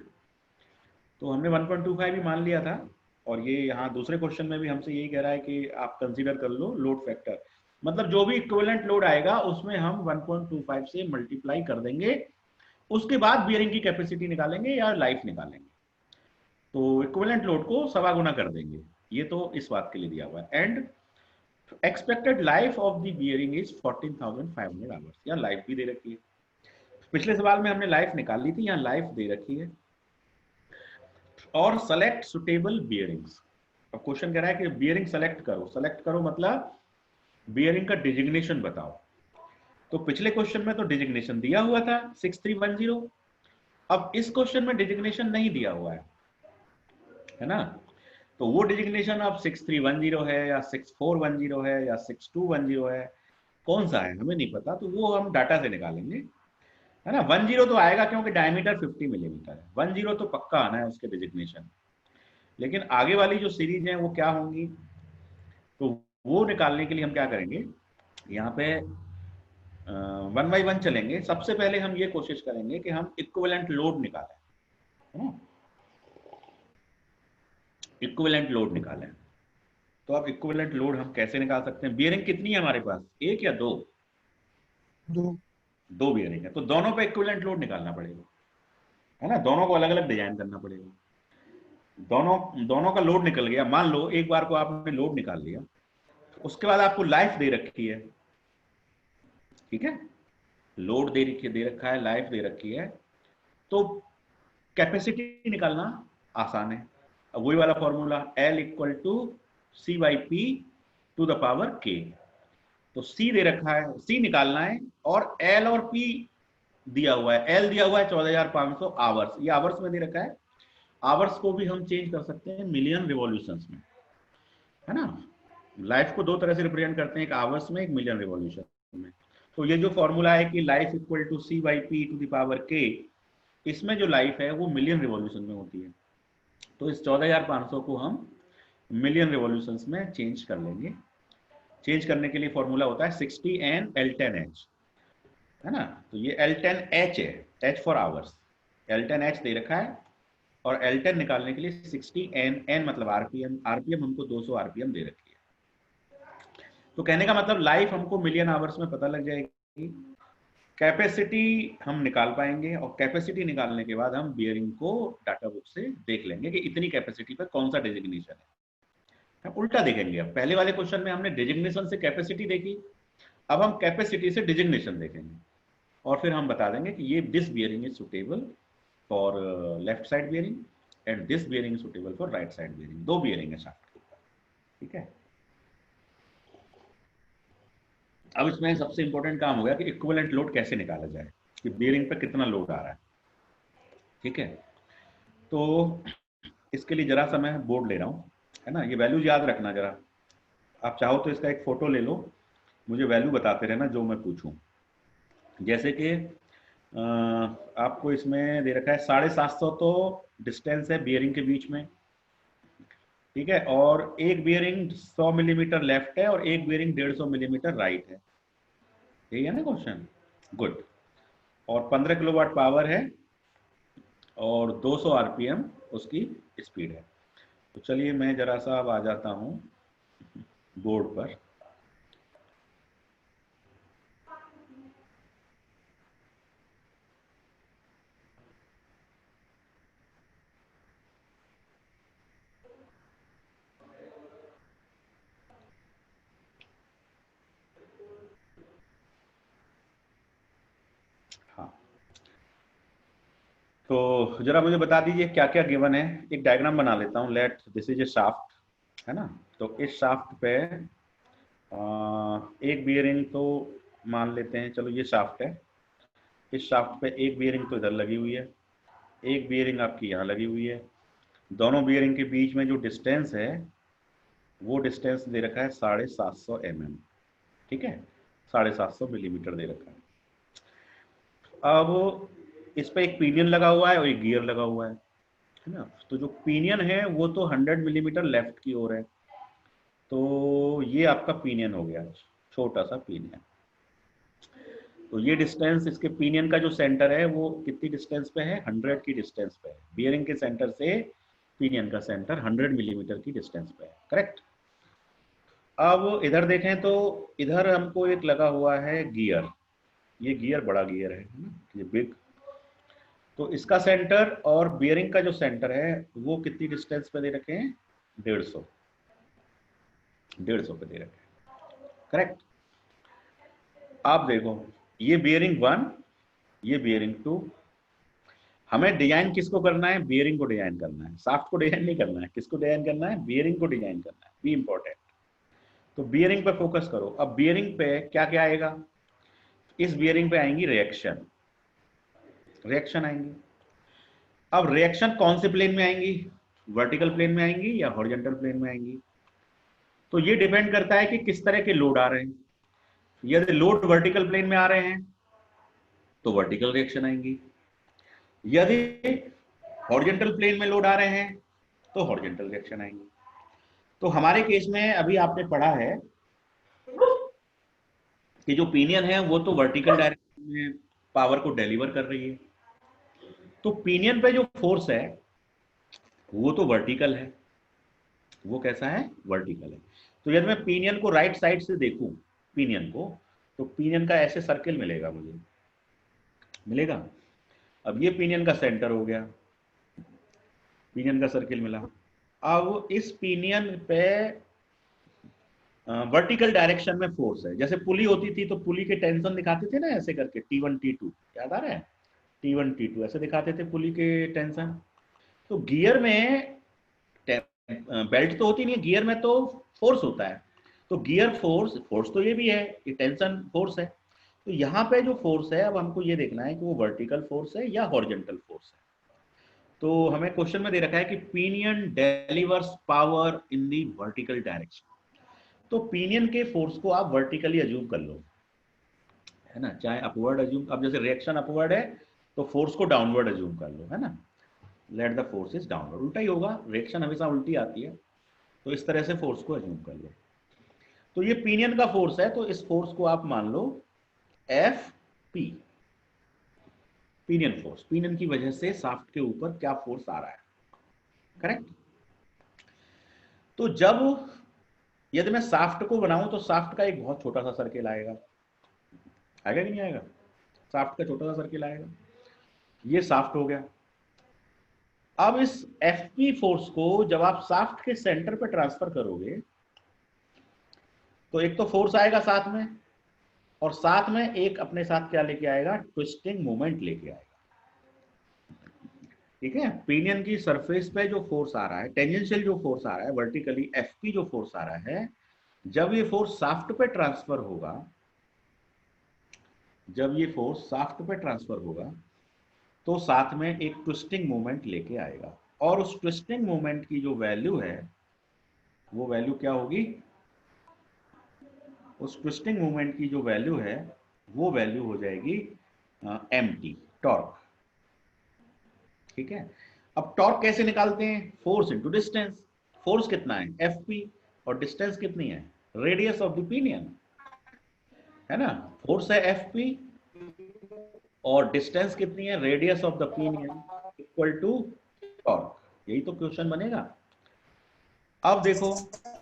तो हमने 1.25 ही मान लिया था। और ये यहाँ दूसरे क्वेश्चन में भी हमसे यही कह रहा है कि आप कंसीडर कर लो लोड फैक्टर, मतलब जो भी इक्विवेलेंट लोड आएगा उसमें हम 1.25 से मल्टीप्लाई कर देंगे, उसके बाद बियरिंग की कैपेसिटी निकालेंगे या लाइफ निकालेंगे। तो इक्विवेलेंट लोड को 1.25 गुना कर देंगे, ये तो इस बात के लिए दिया हुआ है। And expected life of the bearing is 14,500 hours, यहाँ लाइफ भी दे रखी है। पिछले सवाल में हमने लाइफ निकाल ली थी, यहाँ लाइफ दे रखी है। और सेलेक्ट सुटेबल बियरिंग्स। अब क्वेश्चन कह रहा है कि बियरिंग सेलेक्ट करो मतलब बियरिंग का डिजिग्नेशन बताओ। तो पिछले क्वेश्चन में तो डिजिग्नेशन दिया हुआ था 6310, अब इस क्वेश्चन में डिजिग्नेशन नहीं दिया हुआ है ना। तो वो डिजिग्नेशन अब 6310 है या 6410 है या 6210 है, कौन सा है हमें नहीं पता, तो वो हम डाटा से निकालेंगे, है ना। 10 तो आएगा क्योंकि डायमीटर 50 मिलीमीटर है, 10 तो पक्का आना है उसके डिजिग्नेशन। लेकिन आगे वाली जो सीरीज है वो क्या होंगी, तो वो निकालने के लिए हम क्या करेंगे, यहाँ पे 1 बाय 1 चलेंगे। सबसे पहले हम ये कोशिश करेंगे कि हम इक्विवेलेंट लोड निकालें, है ना, इक्विवेलेंट लोड निकालें। तो अब इक्विवेलेंट लोड हम कैसे निकाल सकते हैं, बियरिंग कितनी है हमारे पास, एक या दो, दो बियरिंग है, तो दोनों पे इक्विवेलेंट लोड निकालना पड़ेगा, है ना, दोनों को अलग अलग डिजाइन करना पड़ेगा। दोनों का लोड निकल गया, मान लो एक बार को आपने लोड निकाल लिया, उसके बाद आपको लाइफ दे रखी है, ठीक है, लोड दे रखा है, लाइफ दे रखी है, तो कैपेसिटी निकालना आसान है। अब वही वाला formula L = C/P to the power K। तो C दे रखा है, C निकालना है, और L और P दिया हुआ है। L दिया हुआ है 14,500 आवर्स, ये आवर्स में दे रखा है। आवर्स को भी हम चेंज कर सकते हैं मिलियन रिवॉल्यूशंस में, है ना। लाइफ को दो तरह से रिप्रेजेंट करते हैं, एक आवर्स में, एक मिलियन रिवॉल्यूशन में। तो ये जो फॉर्मूला है कि life = C/P to the power K, इसमें जो लाइफ है वो मिलियन रिवॉल्यूशन में होती है। तो इस 14,500 को हम मिलियन रिवॉल्यूशंस में चेंज कर लेंगे। चेंज करने के लिए फॉर्मूला होता है 60 N L10H। है ना। तो ये L10H है, H फॉर आवर्स, L10H दे रखा है और L10 निकालने के लिए 60 N मतलब आरपीएम, आरपीएम हमको 200 आरपीएम दे रखी है। तो कहने का मतलब लाइफ हमको मिलियन आवर्स में पता लग जाएगी, कैपेसिटी हम निकाल पाएंगे और कैपेसिटी निकालने के बाद हम बियरिंग को डाटा बुक से देख लेंगे कि इतनी कैपेसिटी पर कौन सा डेजिग्नेशन है। हम उल्टा देखेंगे, अब पहले वाले क्वेश्चन में हमने डेजिग्नेशन से कैपेसिटी देखी, अब हम कैपेसिटी से डेजिग्नेशन देखेंगे और फिर हम बता देंगे कि ये this bearing is suitable for left side bearing and this bearing is suitable for right side bearing. दो बियरिंग है शाफ्ट के ऊपर, ठीक है। अब इसमें सबसे इंपॉर्टेंट काम हो गया कि इक्विवेलेंट लोड कैसे निकाला जाए, कि बियरिंग पे कितना लोड आ रहा है, ठीक है। तो इसके लिए जरा सा मैं बोर्ड ले रहा हूँ, है ना। ये वैल्यूज याद रखना जरा, आप चाहो तो इसका एक फोटो ले लो, मुझे वैल्यू बताते रहना जो मैं पूछूं। जैसे कि आपको इसमें दे रखा है 750 तो डिस्टेंस है बियरिंग के बीच में, ठीक है, और एक बियरिंग 100 मिलीमीटर लेफ्ट है और एक बियरिंग 150 मिलीमीटर राइट है, यही है ना क्वेश्चन। गुड। और 15 किलोवाट पावर है और 200 आरपीएम उसकी स्पीड है। तो चलिए मैं जरा सा अब आ जाता हूं बोर्ड पर। हाँ, तो जरा मुझे बता दीजिए क्या क्या गिवन है। एक डायग्राम बना लेता हूँ। Late this is A shaft, है ना। तो इस शाफ्ट पे एक बियरिंग तो मान लेते हैं, चलो ये शाफ्ट है, इस शाफ्ट पे एक बियरिंग तो इधर लगी हुई है, एक बियरिंग आपकी यहाँ लगी हुई है। दोनों बियरिंग के बीच में जो डिस्टेंस है वो डिस्टेंस दे रखा है 750 mm, ठीक है, 750 मिलीमीटर दे रखा है। अब इस पे एक पिनियन लगा हुआ है और एक गियर लगा हुआ है ना। तो जो पिनियन है वो तो 100 मिलीमीटर लेफ्ट की ओर है, तो ये आपका पिनियन हो गया, छोटा सा पिनियन। तो ये डिस्टेंस इसके पिनियन का जो सेंटर है वो कितनी डिस्टेंस पे है, 100 की डिस्टेंस पे है। बियरिंग के सेंटर से पिनियन का सेंटर 100 मिलीमीटर की डिस्टेंस पे है, करेक्ट। अब इधर देखें तो इधर हमको एक लगा हुआ है गियर, ये गियर बड़ा गियर है ना, ये बिग। तो इसका सेंटर और बियरिंग का जो सेंटर है वो कितनी डिस्टेंस पे दे रखे हैं, 150 पे दे रखे हैं, करेक्ट। आप देखो ये बियरिंग 1, ये बियरिंग 2। हमें डिजाइन किसको करना है, बियरिंग को डिजाइन करना है, शाफ्ट को डिजाइन नहीं करना है। किसको डिजाइन करना है, बियरिंग को डिजाइन करना है, बी इंपॉर्टेंट। तो बियरिंग पे फोकस करो। अब बियरिंग पे क्या क्या आएगा, इस बियरिंग पे आएंगी रिएक्शन, रिएक्शन आएंगी। अब रिएक्शन कौन से प्लेन में आएंगी, वर्टिकल प्लेन में आएंगी या हॉरिजॉन्टल प्लेन में आएंगी। तो ये डिपेंड करता है कि किस तरह के लोड आ रहे हैं। यदि लोड वर्टिकल प्लेन में आ रहे हैं तो वर्टिकल रिएक्शन आएंगी, यदि हॉरिजॉन्टल प्लेन में लोड आ रहे हैं तो हॉरिजॉन्टल रिएक्शन आएंगी। तो हमारे केस में अभी आपने पढ़ा है कि जो पिनियन है वो तो वर्टिकल डायरेक्शन में पावर को डिलीवर कर रही है, तो पिनियन पे जो फोर्स है वो तो वर्टिकल है, वो कैसा है, वर्टिकल है। तो यदि मैं पिनियन को राइट साइड से देखूं पिनियन को, तो पिनियन का ऐसे सर्किल मिलेगा, मुझे मिलेगा। अब ये पिनियन का सेंटर हो गया, पिनियन का सर्किल मिला। अब इस पिनियन पे वर्टिकल डायरेक्शन में फोर्स है। जैसे पुली होती थी तो पुली के टेंशन दिखाते थे ना ऐसे करके, T1 T2, याद आ रहा है, T1 T2 ऐसे दिखाते थे पुली के टेंशन। तो गियर में बेल्ट तो होती नहीं है, गियर में तो फोर्स होता है। तो गियर फोर्स, फोर्स तो ये भी है, ये टेंशन फोर्स है। तो यहाँ पे जो फोर्स है अब हमको ये देखना है कि वो वर्टिकल फोर्स है या हॉरिजॉन्टल फोर्स है। तो हमें क्वेश्चन में दे रखा है कि pinion delivers power in the vertical direction. तो पिनियन के फोर्स को आप वर्टिकली अज्यूम कर लो, है ना, चाहे अपवर्ड अज्यूम। अब जैसे रिएक्शन अपवर्ड है तो फोर्स को डाउनवर्ड अज्यूम कर लो, है ना, let the force is downward. उल्टा ही होगा, रिएक्शन हमेशा उल्टी आती है, तो इस तरह से फोर्स को अज्यूम कर लो। तो ये पिनियन का फोर्स है, तो इस फोर्स को आप मान लो F P, pinion force, pinion की वजह से शाफ्ट के ऊपर क्या फोर्स आ रहा है, करेक्ट। तो जब यदि मैं शाफ्ट को बनाऊं तो शाफ्ट का एक बहुत छोटा सा सर्किल आएगा कि नहीं आएगा, शाफ्ट का छोटा सा सर्किल आएगा, ये शाफ्ट हो गया। अब इस एफपी फोर्स को जब आप शाफ्ट के सेंटर पे ट्रांसफर करोगे तो एक तो फोर्स आएगा साथ में, और साथ में एक अपने साथ क्या लेके आएगा, ट्विस्टिंग मोमेंट लेके आएगा, ठीक है। पिनियन की सरफेस पे जो फोर्स आ रहा है, टेंजेंशियल जो फोर्स आ रहा है, वर्टिकली एफपी जो फोर्स आ रहा है, जब ये फोर्स शाफ्ट पे ट्रांसफर होगा, जब ये फोर्स शाफ्ट पे ट्रांसफर होगा तो साथ में एक ट्विस्टिंग मोमेंट लेके आएगा, और उस ट्विस्टिंग मोमेंट की जो वैल्यू है वो वैल्यू क्या होगी, उस ट्विस्टिंग मोमेंट की जो वैल्यू है वो वैल्यू हो जाएगी mt, टॉर्क, ठीक है। अब टॉर्क कैसे निकालते हैं, फोर्स इनटू डिस्टेंस, फोर्स कितना है fp और डिस्टेंस कितनी है, रेडियस ऑफ द पिनियन, है ना। फोर्स है fp और डिस्टेंस कितनी है, radius of the pinion, equal to torque, यही तो क्वेश्चन बनेगा। अब देखो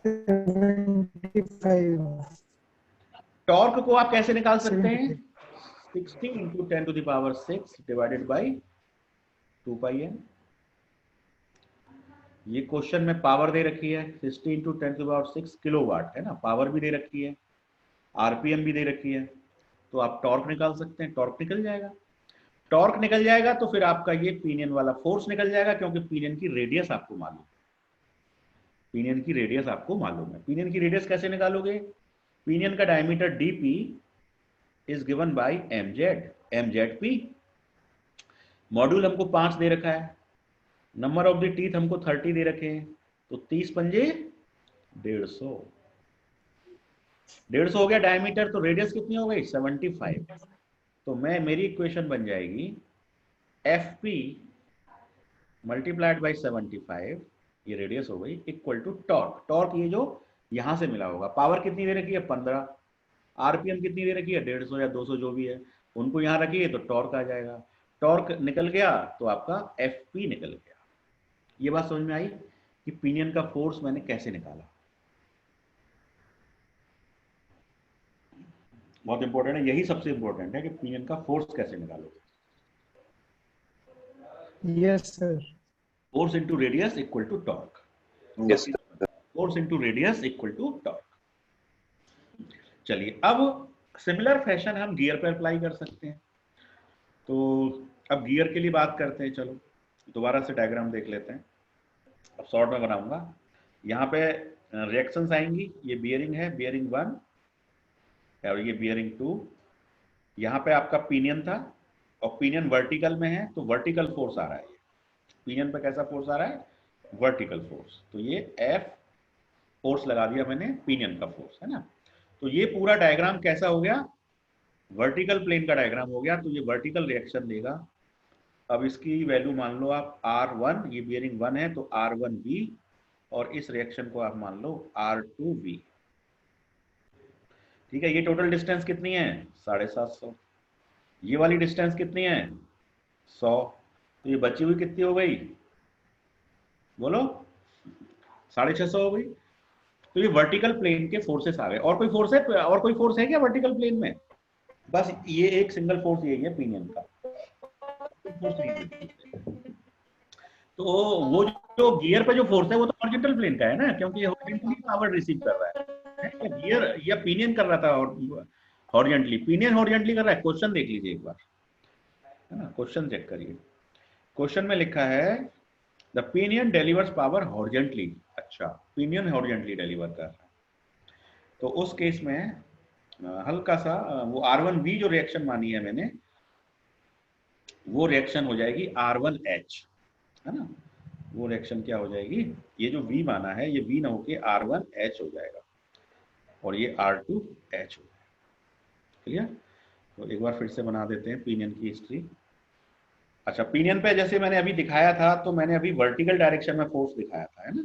75 टॉर्क को आप कैसे निकाल सकते हैं, 60 into 10 to the power 6 divided by 2πn। ये क्वेश्चन में पावर दे रखी है 60 into 10 to the power 6 kilowatt, है ना, पावर भी दे रखी है, आरपीएम भी दे रखी है, तो आप टॉर्क निकाल सकते हैं, टॉर्क निकल जाएगा। टॉर्क निकल जाएगा तो फिर आपका ये पिनियन वाला फोर्स निकल जाएगा, क्योंकि पिनियन की रेडियस आपको मालूम है, पिनियन की रेडियस आपको मालूम है। पिनियन की रेडियस कैसे निकालोगे, पिनियन का diameter DP is given by Mz P, module हमको 5 दे रखा है, नंबर ऑफ द टीथ हमको 30 दे रखे हैं, तो 30 पंजे 150 हो गया डायमीटर, तो रेडियस कितनी हो गई 75। तो मेरी इक्वेशन बन जाएगी fp मल्टीप्लाइड बाई 75, ये रेडियस हो गई, इक्वल टू टॉर्क, टॉर्क ये जो यहां से मिला होगा, पावर कितनी दे रखी है 15, आरपीएम कितनी दे रखी है 150 या 200 जो भी है, उनको यहां रखिए तो टॉर्क आ जाएगा, टॉर्क निकल गया तो आपका fp निकल गया। ये बात समझ में आई कि पिनियन का फोर्स मैंने कैसे निकाला, बहुत इंपॉर्टेंट है, यही सबसे इंपॉर्टेंट है कि पिनियन का फोर्स कैसे निकालोगे। Yes sir, force into radius equal to torque, force into radius equal to torque. चलिए अब सिमिलर फैशन हम गियर पर अप्लाई कर सकते हैं, तो अब गियर के लिए बात करते हैं। चलो दोबारा से डायग्राम देख लेते हैं, अब शॉर्ट में बनाऊंगा। यहाँ पे रिएक्शंस आएंगी, ये बियरिंग है, बियरिंग 1 और ये बियरिंग 2, यहाँ पे आपका पिनियन था और पिनियन वर्टिकल में है, तो वर्टिकल फोर्स आ रहा है, पिनियन पे कैसा फोर्स आ रहा है, वर्टिकल फोर्स, तो ये F फोर्स लगा दिया मैंने, पिनियन का फोर्स है ना। तो ये पूरा डायग्राम कैसा हो गया, वर्टिकल प्लेन का डायग्राम हो गया, तो ये वर्टिकल रिएक्शन देगा। अब इसकी वैल्यू मान लो आप R1, ये बियरिंग 1 है तो R1V, और इस रिएक्शन को आप मान लो R2V, ठीक है। ये टोटल डिस्टेंस कितनी है 750, ये वाली डिस्टेंस कितनी है 100, तो ये बची हुई कितनी हो गई, बोलो 650 हो गई। तो ये वर्टिकल प्लेन के फोर्सेस आ गए। और कोई फोर्स है, और कोई फोर्स है क्या वर्टिकल प्लेन में, बस ये एक सिंगल फोर्स यही है पिनियन का, फोर्स नहीं है। तो वो जो गियर पे जो फोर्स है वो तो हॉरिजॉन्टल प्लेन का है ना, क्योंकि ये हॉरिजॉन्टली पावर रिसीव कर रहा है, गियर या पिनियन कर रहा था और हॉरिजॉन्टली, पिनियन हॉरिजॉन्टली कर रहा है। क्वेश्चन देख लीजिए एक बार, है ना, क्वेश्चन चेक करिए। क्वेश्चन में लिखा है the pinion delivers power horizontally, अच्छा पिनियन हॉरिजॉन्टली डिलीवर कर रहा है, तो उस केस में हल्का सा वो R1V जो रिएक्शन मानी है मैंने, वो रिएक्शन हो जाएगी R1H, है ना, वो रिएक्शन क्या हो जाएगी, ये जो V माना है ये V ना होके R1H हो जाएगा और ये R2H हो जाएगा, क्लियर। तो एक बार फिर से बना देते हैं पिनियन की हिस्ट्री। अच्छा, पिनियन पे जैसे मैंने अभी दिखाया था, तो मैंने अभी वर्टिकल डायरेक्शन में फोर्स दिखाया था, है ना,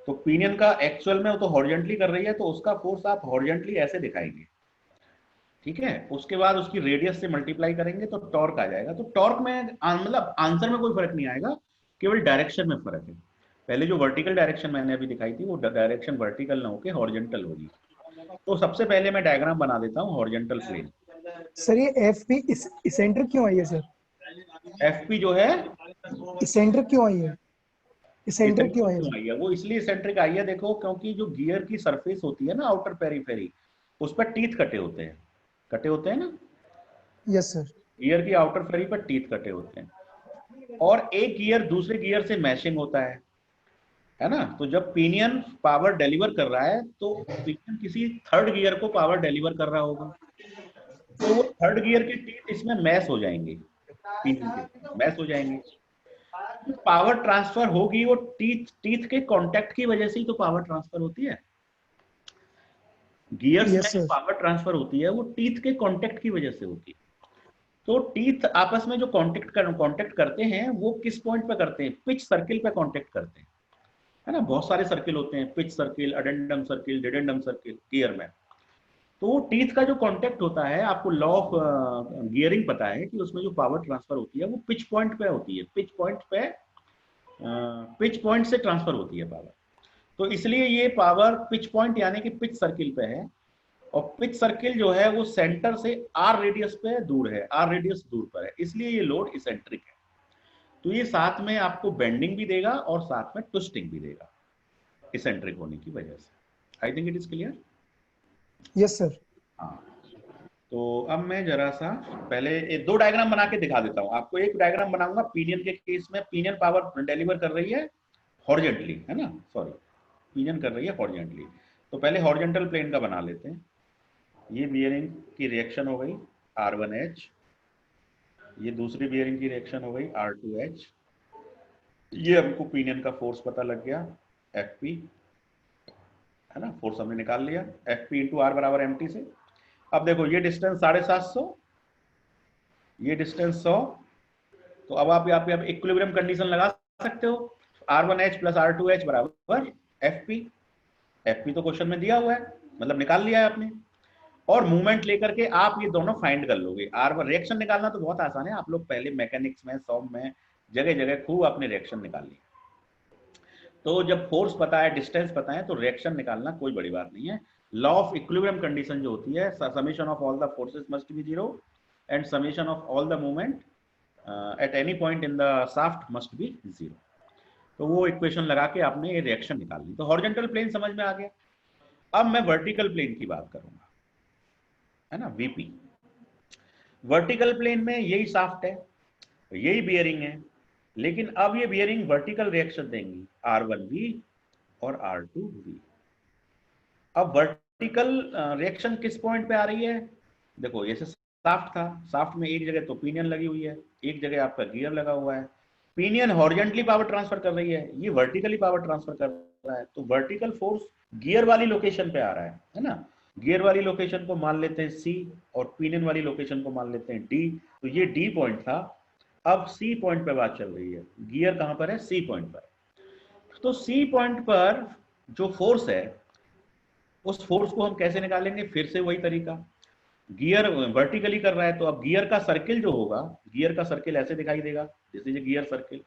तो पिनियन का एक्चुअल में वो तो हॉरिजॉन्टली कर रही है, तो उसका फोर्स आप हॉरिजॉन्टली ऐसे दिखाएंगे, ठीक है, उसके बाद उसकी रेडियस से मल्टीप्लाई करेंगे तो टॉर्क आ जाएगा। तो टॉर्क में मतलब आंसर में कोई फर्क नहीं आएगा, केवल डायरेक्शन में फर्क है। पहले जो वर्टिकल डायरेक्शन मैंने अभी दिखाई थी वो डायरेक्शन वर्टिकल ना होके हॉरिजॉन्टल होगी। तो सबसे पहले मैं डायग्राम बना देता हूँ हॉरिजॉन्टल प्लेन। सर ये एफ पी सेंटर क्यों आई है सर? एफपी जो है सेंटर क्यों आई है? सेंटर क्यों आई है क्यों सर? आई है, वो इसलिए सेंट्रिक आई है देखो, क्योंकि जो गियर की सरफेस होती है ना आउटर पेरीफेरी, उस पर टीथ कटे होते हैं, कटे होते हैं ना, यस सर। गियर की आउटर फेरी पर टीथ कटे होते हैं, और एक गियर दूसरे गियर से मैशिंग होता है ना। तो जब पिनियन पावर डिलीवर कर रहा है तो पिनियन किसी थर्ड गियर को पावर डिलीवर कर रहा होगा, तो वो थर्ड गियर के टीथ इसमें मैश हो जाएंगे, पिनियन के मैश हो जाएंगे। पावर ट्रांसफर होगी वो टीथ के कांटेक्ट की वजह से ही तो पावर ट्रांसफर होती है। गियर्स में यस जो सर। पावर ट्रांसफर होती है वो टीथ के कांटेक्ट की वजह से होती है। तो टीथ आपस में जो कांटेक्ट करते हैं वो किस पॉइंट पे करते हैं, पिच सर्किल पे कांटेक्ट करते हैं, है ना। बहुत सारे सर्किल होते हैं, pitch circle, addendum circle, dedendum circle gear में। तो टीथ का जो कांटेक्ट होता है, आपको लॉ ऑफ गियरिंग पता है कि उसमें जो पावर ट्रांसफर होती है वो पिच पॉइंट पे होती है, पिच पॉइंट पे पिच पॉइंट से ट्रांसफर होती है पावर। तो इसलिए ये पावर पिच पॉइंट यानी कि पिच सर्किल पे है, और पिच सर्किल जो है वो सेंटर से आर रेडियस पे दूर है, आर रेडियस दूर पर है, इसलिए ये लोड इसेंट्रिक है। तो ये साथ में आपको बेंडिंग भी देगा और साथ में ट्विस्टिंग भी देगा इसेंट्रिक होने की वजह से। I think it is clear. Yes sir. हाँ, तो अब मैं जरा सा पहले दो डायग्राम बना के दिखा देता हूँ आपको। एक डायग्राम बनाऊंगा पिनियन के केस में, पिनियन पावर डिलीवर कर रही है हॉरिजॉन्टली, है ना, सॉरी, पिनियन कर रही है हॉरिजॉन्टली। तो पहले हॉरिजॉन्टल प्लेन का बना लेते हैं। ये बियरिंग की रिएक्शन हो गई R1H, ये दूसरी बियरिंग की रिएक्शन हो गई R2H। ये हमको पिनियन का फोर्स पता लग गया FP, है ना, फोर्स हमने निकाल लिया FP इंटू R बराबर MT से। अब देखो ये डिस्टेंस 750, ये डिस्टेंस 100। तो अब आप यहाँ पे इक्विलिब्रियम कंडीशन लगा सकते हो, R1H प्लस R2H बराबर FP। FP तो क्वेश्चन में दिया हुआ है, मतलब निकाल लिया है आपने, और मूवमेंट लेकर के आप ये दोनों फाइंड कर लोगे। R1 रिएक्शन निकालना तो बहुत आसान है, आप लोग पहले मैकेनिक्स में, सॉम में, जगह जगह खूब आपने रिएक्शन निकाल ली। तो जब फोर्स पता है, डिस्टेंस पता है, तो रिएक्शन निकालना कोई बड़ी बात नहीं है। लॉ ऑफ इक्विलिब्रियम कंडीशन जो होती है, summation of all the forces must be 0 and summation of all the movement at any point in the shaft must be 0। तो वो इक्वेशन लगा के आपने ये रिएक्शन निकाल ली। तो हॉरिजॉन्टल प्लेन समझ में आ गया। अब मैं वर्टिकल प्लेन की बात करूंगा, है ना, VP। वर्टिकल प्लेन में यही शाफ्ट है, यही बियरिंग है, लेकिन अब ये बियरिंग वर्टिकल रिएक्शन देंगी R1V और R2V। अब वर्टिकल रिएक्शन किस पॉइंट पे आ रही है, देखो जैसे शाफ्ट था, शाफ्ट में एक जगह तो पिनियन लगी हुई है, एक जगह आपका गियर लगा हुआ है। पिनियन हॉरिजॉन्टली पावर ट्रांसफर कर रही है, ये वर्टिकली पावर ट्रांसफर कर रहा है। तो वर्टिकल फोर्स गियर वाली लोकेशन पे आ रहा है ना। गियर वाली लोकेशन को मान लेते हैं C और पिनियन वाली लोकेशन को मान लेते हैं D। तो ये D पॉइंट था, अब C पॉइंट पे बात चल रही है। गियर कहां पर है, C पॉइंट पर। तो C पॉइंट पर जो फोर्स है, उस फोर्स को हम कैसे निकालेंगे, फिर से वही तरीका। गियर वर्टिकली कर रहा है, तो अब गियर का सर्किल जो होगा, गियर का सर्किल ऐसे दिखाई देगा, दिस इज गियर सर्किल।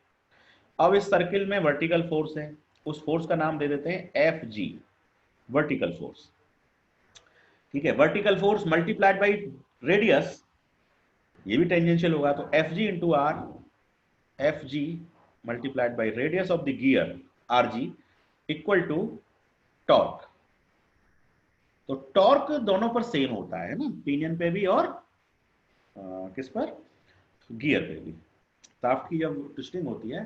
अब इस सर्किल में वर्टिकल फोर्स है, उस फोर्स का नाम दे देते हैं FG, वर्टिकल फोर्स। ठीक है, vertical force multiplied by radius, ये भी टेंजेंशियल होगा, तो FG into R, FG multiplied by radius of the gear RG equal to torque. तो टॉर्क दोनों पर सेम होता है ना, पिनियन पे भी और किस पर, गियर पे भी। शाफ्ट की जब ट्विस्टिंग होती है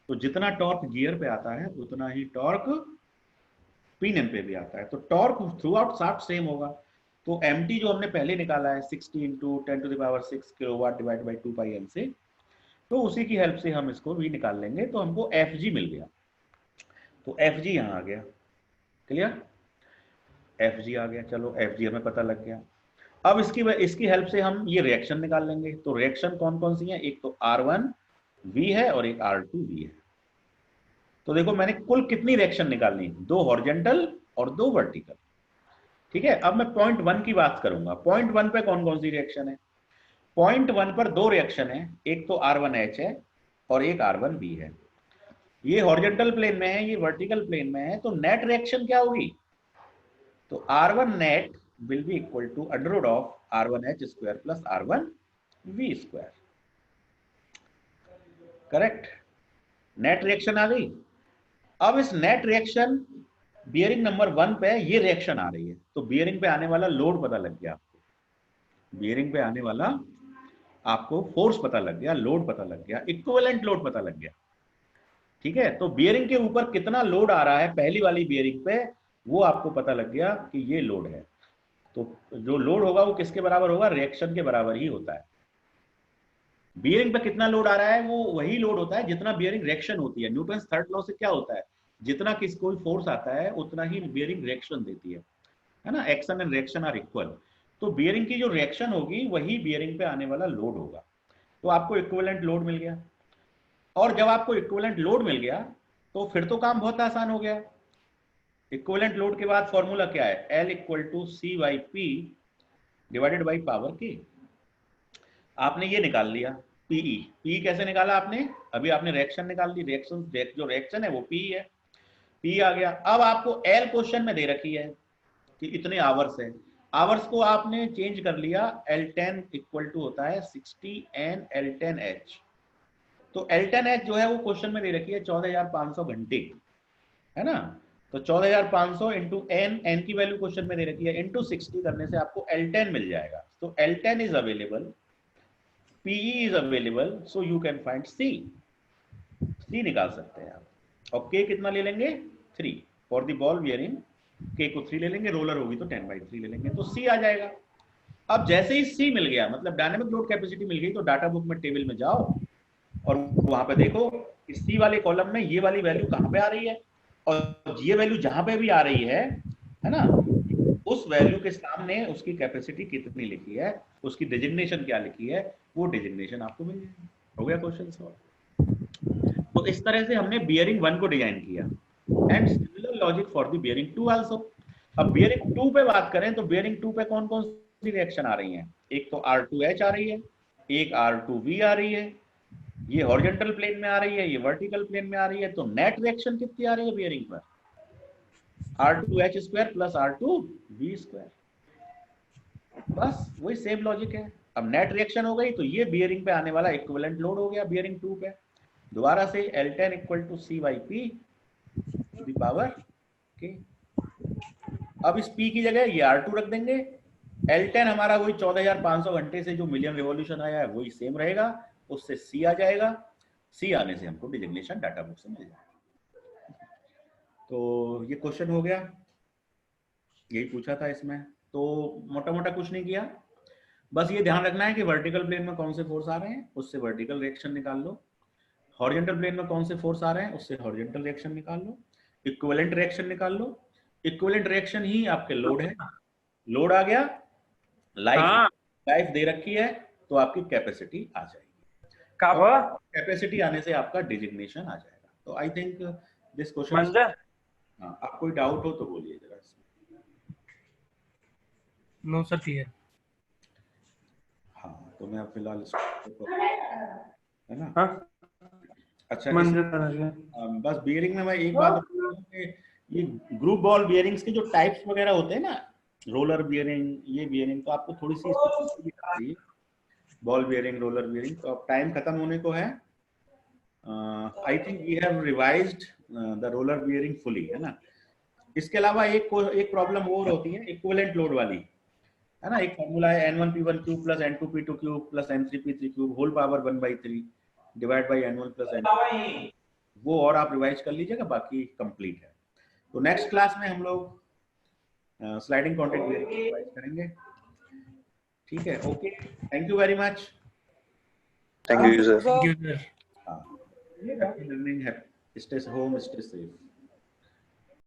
तो जितना टॉर्क गियर पे आता है उतना ही टॉर्क पिनियन पे भी आता है। तो torque through out shaft same होगा। तो MT जो हमने पहले निकाला है 60 into 10⁶ kilowatt divide by 2 pi m से, तो उसी की हेल्प से हम इसको भी निकाल लेंगे। तो हमको FG मिल गया, तो FG यहाँ आ गया, क्लियर, FG आ गया। चलो FG हमें पता लग गया। अब इसकी हेल्प से हम ये रिएक्शन निकाल लेंगे। तो रिएक्शन कौन कौन सी है, एक तो R1V है और एक R2V है। तो देखो मैंने कुल कितनी रिएक्शन निकालनी, 2 हॉरिजॉन्टल और 2 वर्टिकल। ठीक है, अब मैं पॉइंट 1 की बात करूंगा। पॉइंट 1 पे कौन कौन सी रिएक्शन है? पॉइंट 1 पर दो रिएक्शन है, एक तो R1H है और एक R1B है। ये हॉरिजॉन्टल प्लेन में है, ये वर्टिकल प्लेन में है, तो नेट रिएक्शन क्या होगी? तो R1 net will be equal to under root of R1H square plus R1V square. Correct, net reaction आ गई। अब इस नेट रिएक्शन बियरिंग नंबर 1 पे ये रिएक्शन आ रही है, तो बियरिंग पे आने वाला लोड पता लग गया आपको, बियरिंग पे आने वाला आपको फोर्स पता लग गया, लोड पता लग गया, इक्विवेलेंट लोड पता लग गया। ठीक है, तो बियरिंग के ऊपर कितना लोड आ रहा है पहली वाली बियरिंग पे, वो आपको पता लग गया कि ये लोड है। तो जो लोड होगा वो किसके बराबर होगा? रिएक्शन के बराबर ही होता है। बियरिंग पे कितना लोड आ रहा है, वो वही लोड होता है जितना बियरिंग रिएक्शन होती है। न्यूटन थर्ड लॉ से क्या होता है? जितना किस कोई फोर्स आता है उतना ही बियरिंग रिएक्शन देती है ना। Action and reaction are equal. तो बियरिंग की जो रिएक्शन होगी वही बियरिंग पे आने वाला लोड होगा। तो आपको इक्विवेलेंट लोड मिल गया। और जब आपको इक्विवेलेंट लोड मिल गया तो फिर तो काम बहुत आसान हो गया। इक्विवेलेंट लोड के बाद फॉर्मूला क्या है? L equal to C/P divided by power K। आपने ये निकाल लिया PE। PE कैसे निकाला आपने? अभी आपने रिएक्शन निकाल ली, रिएक्शन जो रिएक्शन है वो PE है, PE आ गया। अब आपको L क्वेश्चन में दे रखी है कि इतने आवर्स है, आवर्स को आपने चेंज कर लिया, L10 इक्वल टू होता है 60 N L10H। तो L10H जो है वो क्वेश्चन में दे रखी है 14,500 घंटे, है ना। तो 14,500 इंटू एन की वैल्यू क्वेश्चन में दे रखी है, इंटू 60 करने से आपको L10 मिल जाएगा। तो L10 is available, PE is available, so you can find C निकाल सकते हैं आप। और K कितना ले लेंगे? 3 for the ball bearing. K को 3 ले लेंगे, रोलर होगी तो 10/3 ले लेंगे, तो C आ जाएगा। अब जैसे ही C मिल गया, मतलब डायनेमिक लोड कैपेसिटी मिल गई, तो डाटा बुक में टेबल में जाओ और वहां पे देखो कि C वाले कॉलम में ये वाली वैल्यू कहां पे आ रही है, और ये वैल्यू जहां पे भी आ रही है ना, उस वैल्यू के सामने उसकी कैपेसिटी कितनी लिखी है, उसकी डिजिग्नेशन क्या लिखी है, वो डिजिग्नेशन आपको मिल जाएगी। हो गया क्वेश्चन सॉल्व। तो इस तरह से हमने बियरिंग 1 को डिजाइन किया। And similar logic for the bearing 2 also. अब बियरिंग 2 पे बात करें तो बियरिंग 2 पे कौन कौन सी रिएक्शन आ रही है? एक तो R2H आ रही है, एक R2V आ रही है, ये हॉरिजॉन्टल प्लेन में आ रही है, ये वर्टिकल प्लेन में आ रही है। तो नेट रिएक्शन कितनी आ रही है बियरिंग पर? R2H square plus R2V square. बस वही सेम लॉजिक है। अब नेट रिएक्शन हो गई तो ये बियरिंग पे आने वाला इक्विवेलेंट लोड हो गया बियरिंग 2 पे। दोबारा से L10 equal to C/P to the power K। अब इस P की जगह ये R2 रख देंगे। L10 हमारा वही 14,500 घंटे से जो मिलियन रिवॉल्यूशन आया है वही सेम रहेगा, उससे C आ जाएगा। C आने से हमको डिजिग्नेशन डाटा बुक से मिल जाएगा। तो ये क्वेश्चन हो गया, यही पूछा था इसमें। तो मोटा मोटा कुछ नहीं किया, बस ये ध्यान रखना है कि वर्टिकल प्लेन में कौन से फोर्स आ रहे हैं, उससे वर्टिकल रिएक्शन निकाल लो। हॉरिजॉन्टल प्लेन में कौन से फोर्स आ रहे हैं, उससे हॉरिजॉन्टल रिएक्शन निकाल लो। इक्विवेलेंट रिएक्शन निकाल लो। इक्विवेलेंट रिएक्शन ही आपके लोड है। लोड आ गया, लाइफ दे रखी है, तो आपकी कैपेसिटी आ जाएगी। कैपेसिटी आने से आपका डिजिग्नेशन आ जाएगा। तो आई थिंक दिस क्वेश्चन, आप कोई डाउट हो तो बोलिए जरा। No sir, clear. हाँ, तो मैं फिलहाल है ना। हाँ? अच्छा, बस बियरिंग में मैं एक बात बताऊं कि ये ग्रुप बॉल बियरिंग्स के जो टाइप्स वगैरह होते हैं ना, रोलर बियरिंग, ये बियरिंग, तो आपको थोड़ी सी बॉल बियरिंग, रोलर बियरिंग। तो अब टाइम खत्म होने को है। I think we have revised the roller bearing fully, है ना। इसके अलावा एक प्रॉब्लम और होती है इक्विवेलेंट लोड वाली, है ना। एक फॉर्मूला है N1P1³ plus N2P2³ plus N3P3³ whole power 1/3 divide by N1 plus N2। वो और आप रिवाइज कर लीजिएगा, बाकी कंप्लीट है। तो नेक्स्ट क्लास में हम लोग स्लाइडिंग कॉन्टैक्ट बियरिंग रिवाइज करेंगे। ठीक है, okay, thank you very much. Thank you sir. Thank you sir. Happy learning, stay home, stay safe.